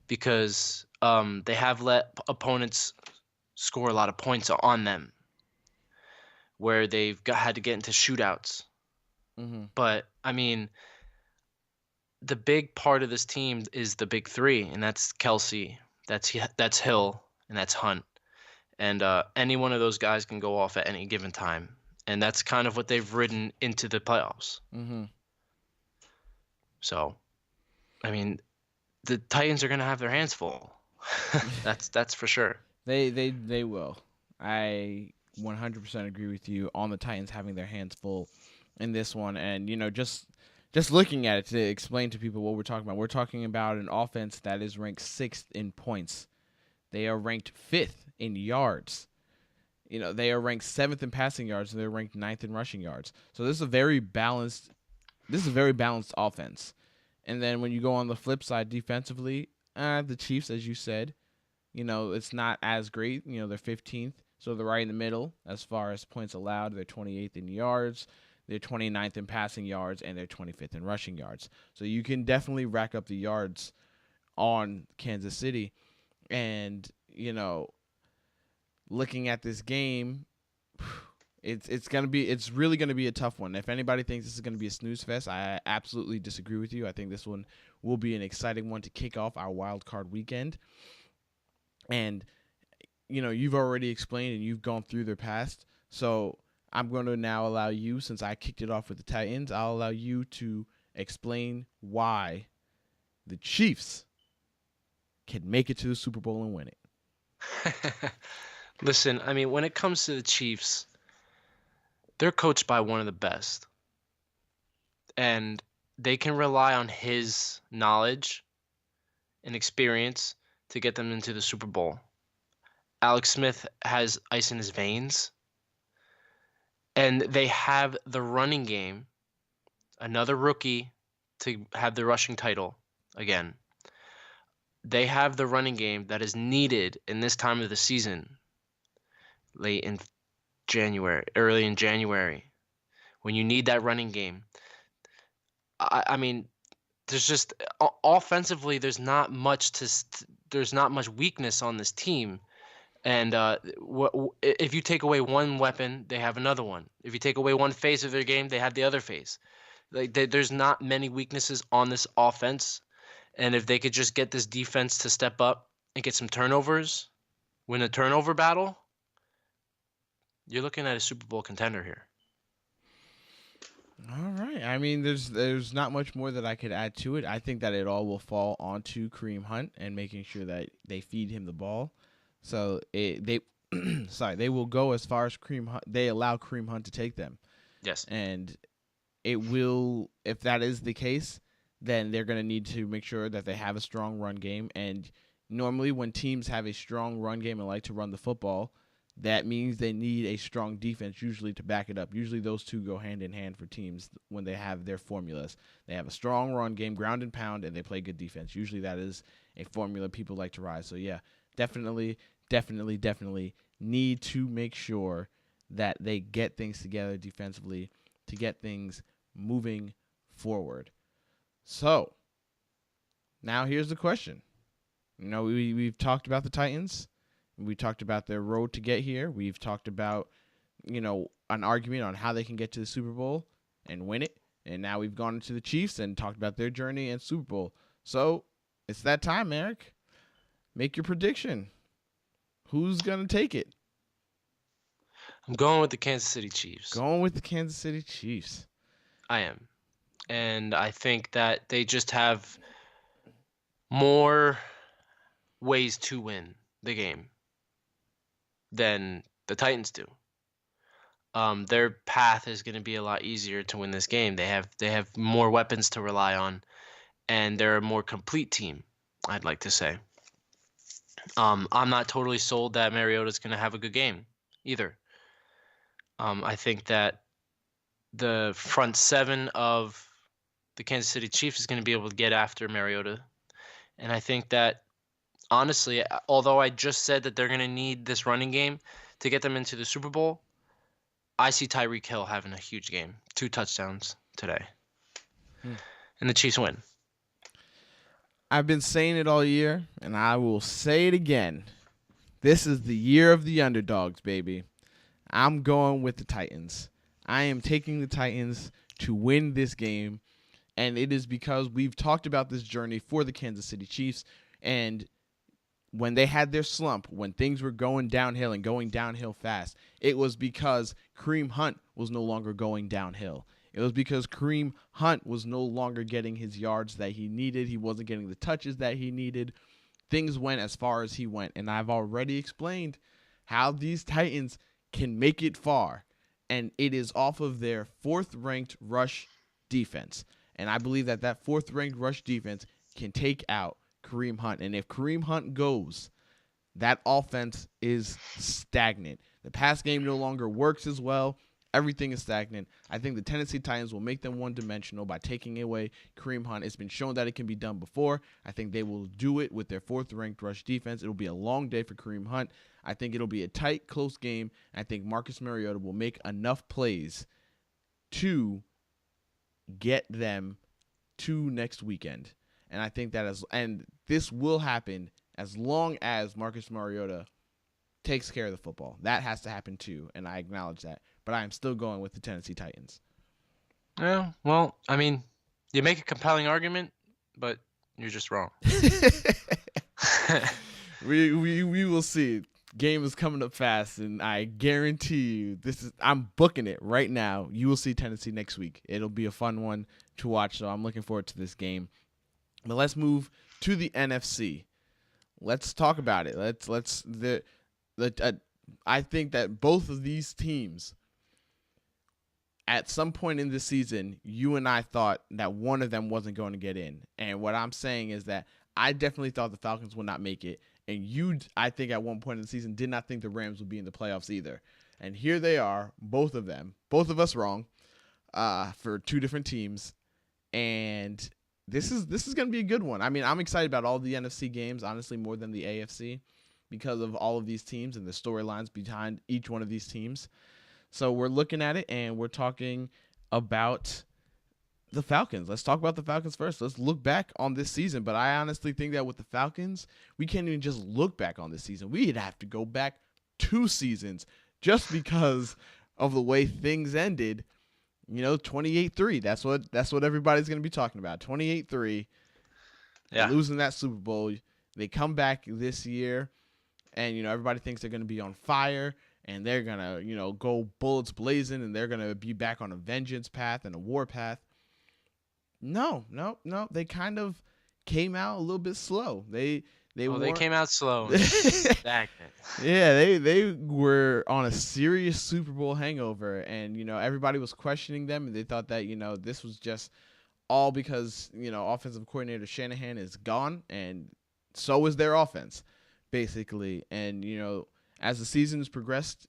because they have let opponents score a lot of points on them, where they've had to get into shootouts. Mm-hmm. But I mean, the big part of this team is the big three, and that's Kelsey, that's Hill, and that's Hunt. And any one of those guys can go off at any given time. And that's kind of what they've ridden into the playoffs. Mm-hmm. So, I mean, the Titans are going to have their hands full. That's for sure. They will. I 100% agree with you on the Titans having their hands full in this one. And, just looking at it to explain to people what we're talking about. We're talking about an offense that is ranked 6th in points. They are ranked 5th in yards. They are ranked 7th in passing yards, and they're ranked 9th in rushing yards. So this is a very balanced offense. And then when you go on the flip side defensively, the Chiefs, as you said, it's not as great. They're 15th, so they're right in the middle as far as points allowed. They're 28th in yards, they're 29th in passing yards, and they're 25th in rushing yards. So you can definitely rack up the yards on Kansas City. And, looking at this game, it's really gonna be a tough one. If anybody thinks this is gonna be a snooze fest, I absolutely disagree with you. I think this one will be an exciting one to kick off our wild card weekend. And you've already explained and you've gone through their past, so I'm going to now allow you, since I kicked it off with the Titans, I'll allow you to explain why the Chiefs can make it to the Super Bowl and win it. Listen, I mean, when it comes to the Chiefs, they're coached by one of the best. And they can rely on his knowledge and experience to get them into the Super Bowl. Alex Smith has ice in his veins. And they have the running game, another rookie to have the rushing title again. They have the running game that is needed in this time of the season, early in January, when you need that running game. I mean, there's just offensively, there's not much weakness on this team. And if you take away one weapon, they have another one. If you take away one phase of their game, they have the other phase. There's not many weaknesses on this offense. And if they could just get this defense to step up and get some turnovers, win a turnover battle, you're looking at a Super Bowl contender here. All right. I mean, there's not much more that I could add to it. I think that it all will fall onto Kareem Hunt and making sure that they feed him the ball. So they will go as far as Kareem Hunt. They allow Kareem Hunt to take them. Yes. And it will, if that is the case, then they're going to need to make sure that they have a strong run game. And normally when teams have a strong run game and like to run the football, that means they need a strong defense usually to back it up. Usually those two go hand in hand for teams when they have their formulas. They have a strong run game, ground and pound, and they play good defense. Usually that is a formula people like to rise. So, yeah, definitely need to make sure that they get things together defensively to get things moving forward. So, now here's the question. We've talked about the Titans. We talked about their road to get here. We've talked about, an argument on how they can get to the Super Bowl and win it. And now we've gone into the Chiefs and talked about their journey and Super Bowl. So, it's that time, Eric. Make your prediction. Who's going to take it? I'm going with the Kansas City Chiefs. I am. And I think that they just have more ways to win the game than the Titans do. Their path is going to be a lot easier to win this game. They have more weapons to rely on, and they're a more complete team, I'd like to say. I'm not totally sold that Mariota's going to have a good game either. I think that the front seven of the Kansas City Chiefs is going to be able to get after Mariota. And I think that, honestly, although I just said that they're going to need this running game to get them into the Super Bowl, I see Tyreek Hill having a huge game. 2 touchdowns today. And the Chiefs win. I've been saying it all year, and I will say it again. This is the year of the underdogs, baby. I'm going with the Titans. I am taking the Titans to win this game, and it is because we've talked about this journey for the Kansas City Chiefs, and when they had their slump, when things were going downhill and going downhill fast, it was because Kareem Hunt was no longer going downhill. It was because Kareem Hunt was no longer getting his yards that he needed. He wasn't getting the touches that he needed. Things went as far as he went, and I've already explained how these Titans can make it far, and it is off of their 4th-ranked rush defense. And I believe that 4th-ranked rush defense can take out Kareem Hunt. And if Kareem Hunt goes, that offense is stagnant. The pass game no longer works as well, Everything is stagnant. I think the Tennessee Titans will make them one-dimensional by taking away Kareem Hunt. It's been shown that it can be done before. I think they will do it with their 4th-ranked rush defense. It'll be a long day for Kareem Hunt. I think it'll be a tight, close game. I think Marcus Mariota will make enough plays to get them to next weekend. And I think that and this will happen as long as Marcus Mariota takes care of the football. That has to happen too, and I acknowledge that. But I am still going with the Tennessee Titans. Yeah, well, I mean, you make a compelling argument, but you're just wrong. we will see. Game is coming up fast, and I guarantee you I'm booking it right now. You will see Tennessee next week. It'll be a fun one to watch, so I'm looking forward to this game. But let's move to the NFC. Let's talk about it. I think that both of these teams, at some point in this season, you and I thought that one of them wasn't going to get in. And what I'm saying is that I definitely thought the Falcons would not make it. And you, I think at one point in the season, did not think the Rams would be in the playoffs either. And here they are, both of them, both of us wrong, for two different teams. And this is going to be a good one. I mean, I'm excited about all the NFC games, honestly, more than the AFC, because of all of these teams and the storylines behind each one of these teams. So we're looking at it, and we're talking about the Falcons. Let's talk about the Falcons first. Let's look back on this season. But I honestly think that with the Falcons, we can't even just look back on this season. We'd have to go back 2 seasons just because of the way things ended. 28-3. That's what everybody's going to be talking about. 28-3. Yeah. Losing that Super Bowl. They come back this year, and everybody thinks they're going to be on fire, and they're going to go bullets blazing, and they're going to be back on a vengeance path and a war path. No. They kind of came out a little bit slow. They came out slow. Yeah, they were on a serious Super Bowl hangover, and everybody was questioning them, and they thought that this was just all because offensive coordinator Shanahan is gone, and so is their offense, basically. And as the season has progressed,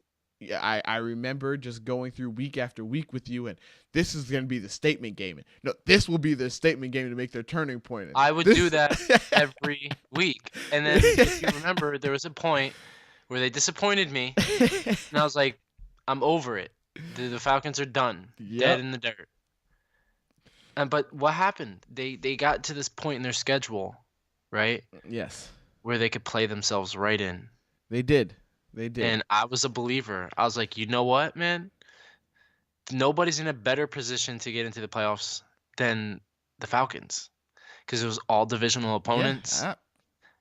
I remember just going through week after week with you, and this is going to be the statement game. No, this will be their statement game to make their turning point. I would do that every week. And then if you remember, there was a point where they disappointed me, and I was like, I'm over it. The Falcons are done. Yep. Dead in the dirt. But what happened? They got to this point in their schedule, right? Yes. Where they could play themselves right in. They did. And I was a believer. I was like, you know what, man? Nobody's in a better position to get into the playoffs than the Falcons, because it was all divisional opponents. Yeah.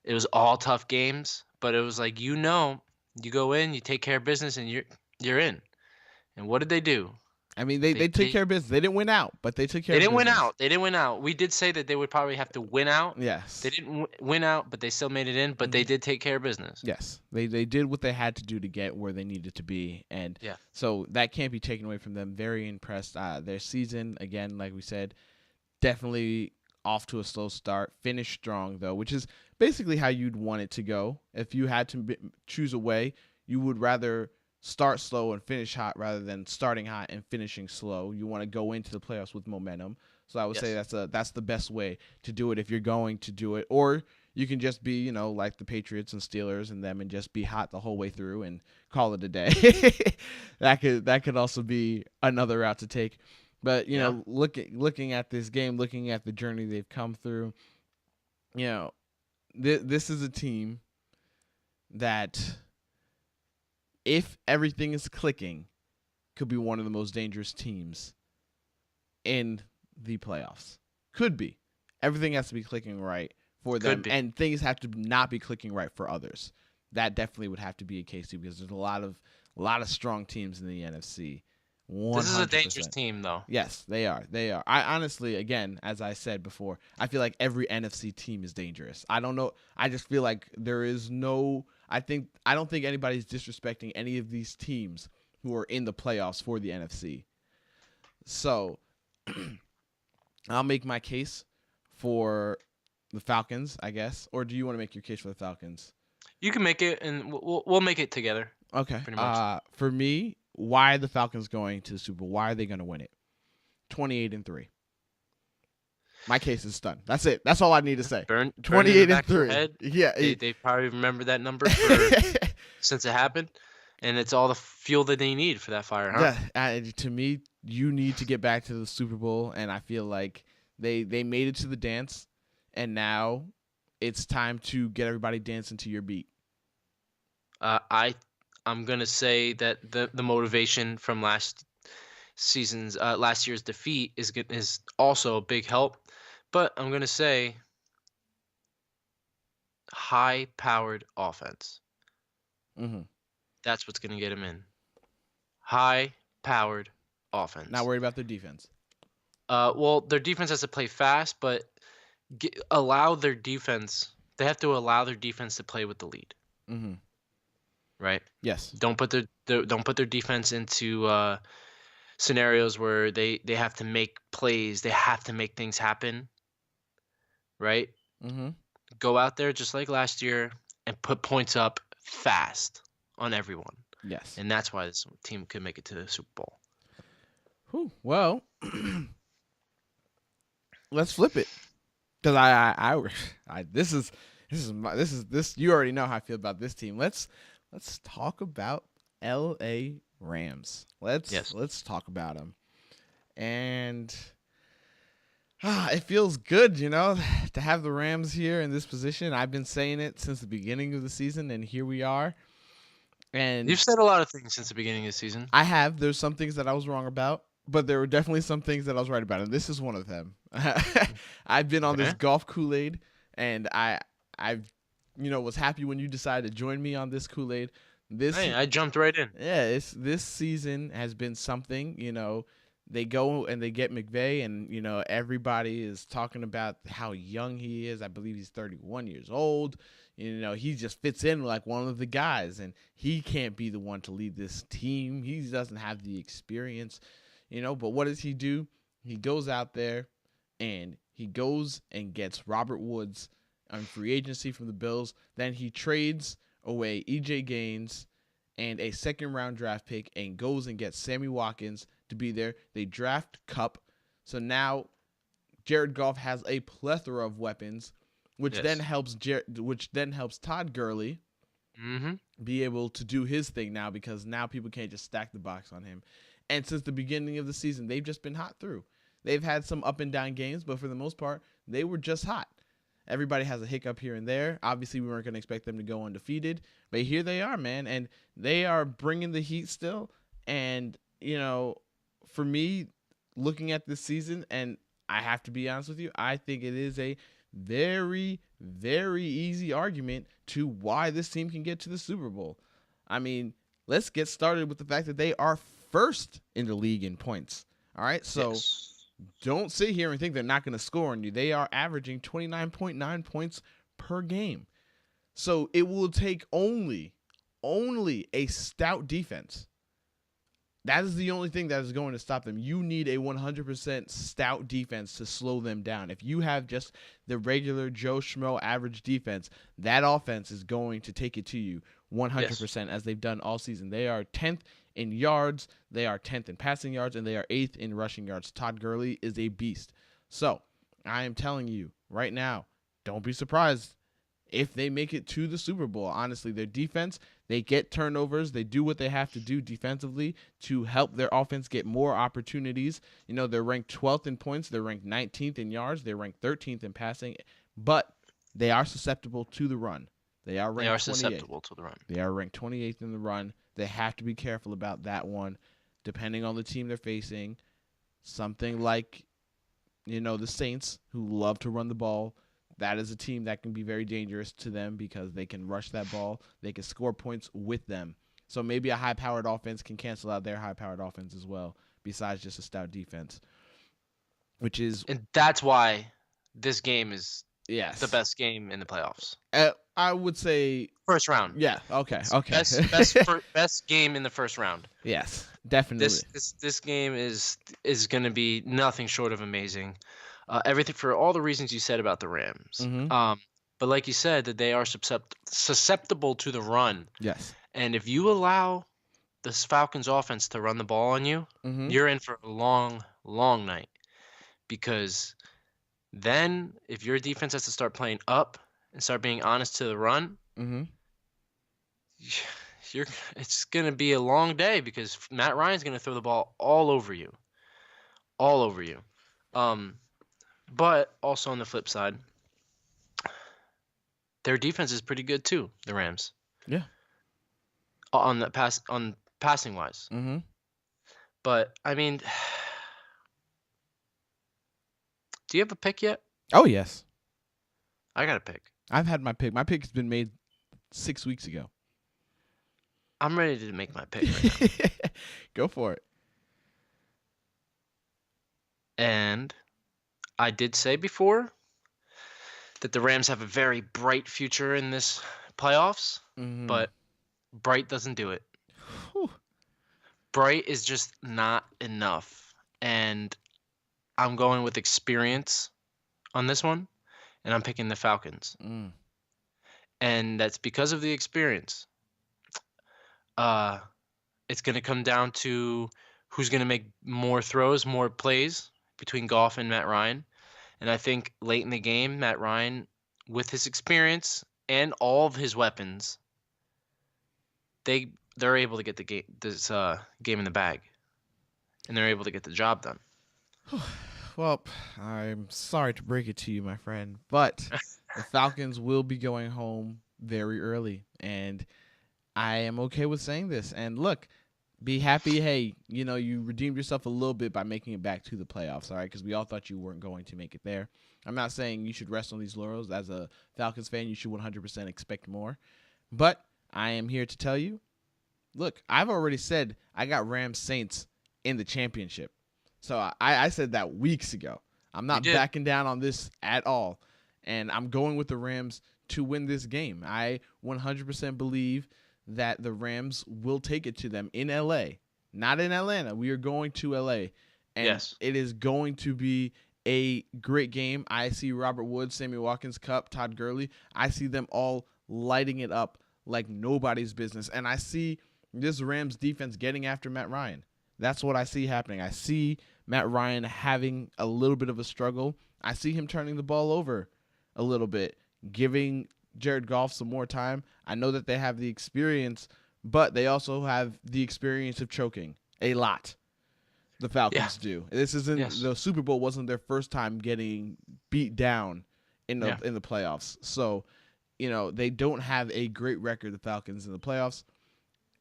It was all tough games, but it was like, you go in, you take care of business, and you're in. And what did they do? I mean, they took care of business. They didn't win out, but they took care of business. They didn't win out. We did say that they would probably have to win out. Yes. They didn't win out, but they still made it in. But they did take care of business. Yes. They did what they had to do to get where they needed to be. And so that can't be taken away from them. Very impressed. Their season, again, like we said, definitely off to a slow start. Finished strong, though, which is basically how you'd want it to go. If you had to choose a way, you would rather start slow and finish hot rather than starting hot and finishing slow. You want to go into the playoffs with momentum. So I would say that's the best way to do it if you're going to do it. Or you can just be, like the Patriots and Steelers and them, and just be hot the whole way through and call it a day. That could also be another route to take. But looking at this game, looking at the journey they've come through, this is a team that, if everything is clicking, could be one of the most dangerous teams in the playoffs. Could be. Everything has to be clicking right for them, and things have to not be clicking right for others. That definitely would have to be a case too, because there's a lot of strong teams in the NFC. 100%. This is a dangerous team, though. Yes, they are. I honestly, again, as I said before, I feel like every NFC team is dangerous. I don't know. I just feel like there is no. I don't think anybody's disrespecting any of these teams who are in the playoffs for the NFC. So I'll make my case for the Falcons, I guess. Or do you want to make your case for the Falcons? You can make it, and we'll make it together. Okay. Pretty much. For me, why are the Falcons going to the Super Bowl? Why are they going to win it? 28-3. My case is done. That's it. That's all I need to say. 28-3. Yeah, they probably remember that number since it happened, and it's all the fuel that they need for that fire, huh? Yeah. To me, you need to get back to the Super Bowl, and I feel like they made it to the dance, and now it's time to get everybody dancing to your beat. I'm gonna say that the motivation from last year's defeat is also a big help, but I'm gonna say high-powered offense. Mm-hmm. That's what's gonna get them in. High-powered offense. Not worried about their defense. Well, their defense has to play fast, but allow their defense. They have to allow their defense to play with the lead. Mm-hmm. Right. Yes. Don't put their defense into scenarios where they have to make plays. They have to make things happen. Right. Mm-hmm. Go out there just like last year and put points up fast on everyone. Yes. And that's why this team could make it to the Super Bowl. Whew. Well, let's flip it, because I this is you already know how I feel about this team. Let's talk about L.A. Rams. Let's talk about them, and it feels good, to have the Rams here in this position. I've been saying it since the beginning of the season, and here we are. And you've said a lot of things since the beginning of the season. I have. There's some things that I was wrong about, but there were definitely some things that I was right about, and this is one of them. I've been on this golf Kool-Aid, and I've was happy when you decided to join me on this Kool-Aid. I jumped right in. Yeah, this season has been something. They go and they get McVay, and everybody is talking about how young he is. I believe he's 31 years old. He just fits in like one of the guys, and he can't be the one to lead this team. He doesn't have the experience, But what does he do? He goes out there, and he goes and gets Robert Woods on free agency from the Bills. Then he trades away E.J. Gaines and a second-round draft pick and goes and gets Sammy Watkins to be there. They draft Kupp. So now Jared Goff has a plethora of weapons, which then helps Todd Gurley be able to do his thing now, because now people can't just stack the box on him. And since the beginning of the season, they've just been hot through. They've had some up and down games, but for the most part, they were just hot. Everybody has a hiccup here and there. Obviously, we weren't going to expect them to go undefeated, but here they are, man, and they are bringing the heat still. And, for me, looking at this season, and I have to be honest with you, I think it is a very, very easy argument to why this team can get to the Super Bowl. I mean, let's get started with the fact that they are first in the league in points. All right, so don't sit here and think they're not going to score on you. They are averaging 29.9 points per game. So it will take only a stout defense. That is the only thing that is going to stop them. You need a 100% stout defense to slow them down. If you have just the regular Joe Schmo average defense, that offense is going to take it to you 100%, as they've done all season. They are 10th in yards, they are 10th in passing yards, and they are 8th in rushing yards. Todd Gurley is a beast. So I am telling you right now, don't be surprised if they make it to the Super Bowl. Honestly, their defense, they get turnovers. They do what they have to do defensively to help their offense get more opportunities. They're ranked 12th in points. They're ranked 19th in yards. They're ranked 13th in passing. But they are susceptible to the run. They are susceptible to the run. They are ranked 28th in the run. They have to be careful about that one, depending on the team they're facing. Something like, the Saints, who love to run the ball. That is a team that can be very dangerous to them because they can rush that ball. They can score points with them. So maybe a high-powered offense can cancel out their high-powered offense as well, besides just a stout defense. And that's why this game is the best game in the playoffs. I would say first round. Yeah. Okay. Best game in the first round. Yes, definitely. This game is going to be nothing short of amazing. Everything for all the reasons you said about the Rams. Mm-hmm. But like you said, that they are susceptible to the run. Yes. And if you allow this Falcons offense to run the ball on you, Mm-hmm. you're in for a long, long night. Because then if your defense has to start playing up and start being honest to the run, Mm-hmm. it's going to be a long day because Matt Ryan's going to throw the ball all over you. All over you. But also on the flip side, their defense is pretty good too, the Rams. Yeah. On passing wise. Mm-hmm. But I mean, do you have a pick yet? Oh yes. I got a pick. I've had my pick. My pick has been made 6 weeks ago. I'm ready to make my pick right now. Go for it. And I did say before that the Rams have a very bright future in this playoffs, but bright doesn't do it. Whew. Bright is just not enough. And I'm going with experience on this one, and I'm picking the Falcons. And that's because of the experience. It's going to come down to who's going to make more throws, more plays between Goff and Matt Ryan. And I think late in the game, Matt Ryan, with his experience and all of his weapons, they're able to get this game in the bag, and they're able to get the job done. Well, I'm sorry to break it to you, my friend, but the Falcons will be going home very early, and I am okay with saying this. And look, be happy. Hey, you redeemed yourself a little bit by making it back to the playoffs, all right? Because we all thought you weren't going to make it there. I'm not saying you should rest on these laurels. As a Falcons fan, you should 100% expect more. But I am here to tell you, look, I've already said I got Rams Saints in the championship. So I said that weeks ago. I'm not backing down on this at all. And I'm going with the Rams to win this game. I 100% believe that the Rams will take it to them in L.A., not in Atlanta. We are going to L.A., and it is going to be a great game. I see Robert Woods, Sammy Watkins, Kupp, Todd Gurley. I see them all lighting it up like nobody's business. And I see this Rams defense getting after Matt Ryan. That's what I see happening. I see Matt Ryan having a little bit of a struggle. I see him turning the ball over a little bit, giving Jared Goff some more time. I know that they have the experience, but they also have the experience of choking a lot. The Falcons do. This isn't the Super Bowl wasn't their first time getting beat down in the playoffs. So, they don't have a great record, the Falcons, in the playoffs.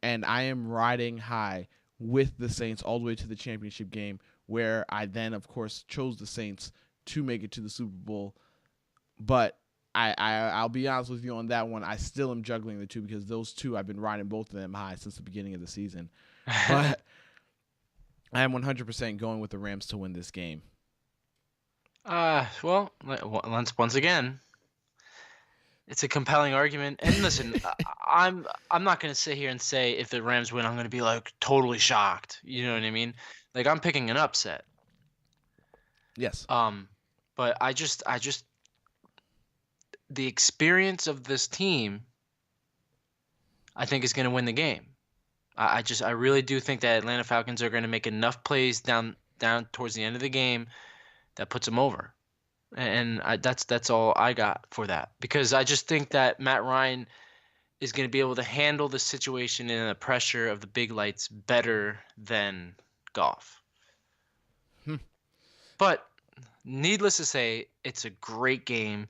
And I am riding high with the Saints all the way to the championship game, where I then, of course, chose the Saints to make it to the Super Bowl. But I'll be honest with you on that one. I still am juggling the two because those two, I've been riding both of them high since the beginning of the season. But I am 100% going with the Rams to win this game. Well, once again, it's a compelling argument. And listen, I'm not going to sit here and say if the Rams win, I'm going to be like totally shocked. You know what I mean? Like, I'm picking an upset. Yes. But I just the experience of this team, I think, is going to win the game. I really do think that Atlanta Falcons are going to make enough plays down towards the end of the game that puts them over. And that's all I got for that, because I just think that Matt Ryan is going to be able to handle the situation and the pressure of the big lights better than Goff. But needless to say, it's a great game,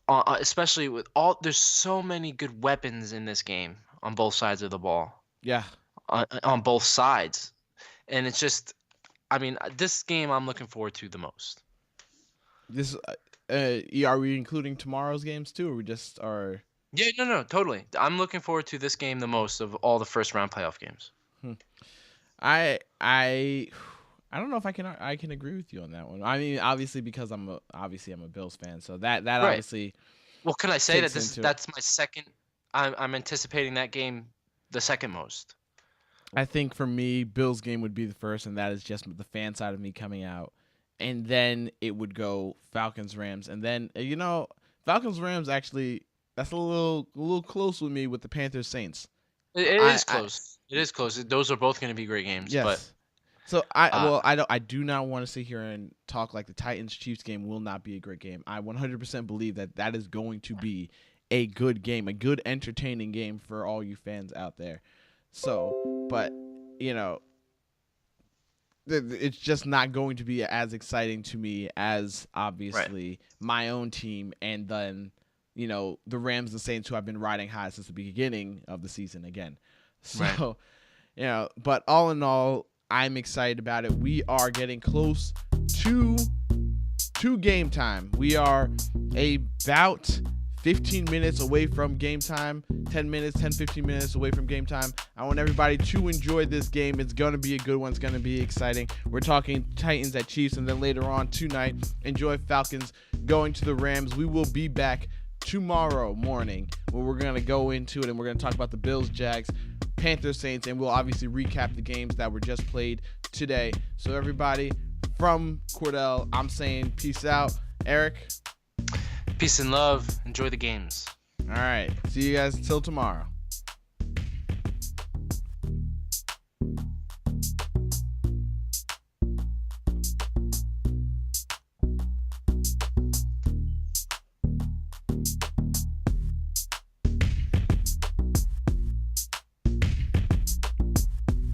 especially with there's so many good weapons in this game on both sides of the ball. Yeah. On both sides. And it's just, this game I'm looking forward to the most. This are we including tomorrow's games too, or we just are? Yeah, no, totally. I'm looking forward to this game the most of all the first round playoff games. I don't know if I can agree with you on that one. I mean, obviously because I'm a Bills fan, so that right. Obviously. Well, can I say that that's my second? I'm anticipating that game the second most. I think for me, Bills game would be the first, and that is just the fan side of me coming out. And then it would go Falcons-Rams. And then, Falcons-Rams actually, that's a little close with me with the Panthers-Saints. It is close. It is close. Those are both going to be great games. Yes. But so I do not want to sit here and talk like the Titans-Chiefs game will not be a great game. I 100% believe that is going to be a good game, a good entertaining game for all you fans out there. So, but it's just not going to be as exciting to me as obviously my own team, and then the Rams and Saints, who I've been riding high since the beginning of the season again. So, but all in all, I'm excited about it. We are getting close to game time. We are about 15 minutes away from game time, 15 minutes away from game time. I want everybody to enjoy this game. It's going to be a good one. It's going to be exciting. We're talking Titans at Chiefs, and then later on tonight, enjoy Falcons going to the Rams. We will be back tomorrow morning where we're going to go into it, and we're going to talk about the Bills, Jags, Panthers, Saints, and we'll obviously recap the games that were just played today. So everybody, from Cordell, I'm saying peace out. Eric? Peace and love. Enjoy the games. All right. See you guys till tomorrow.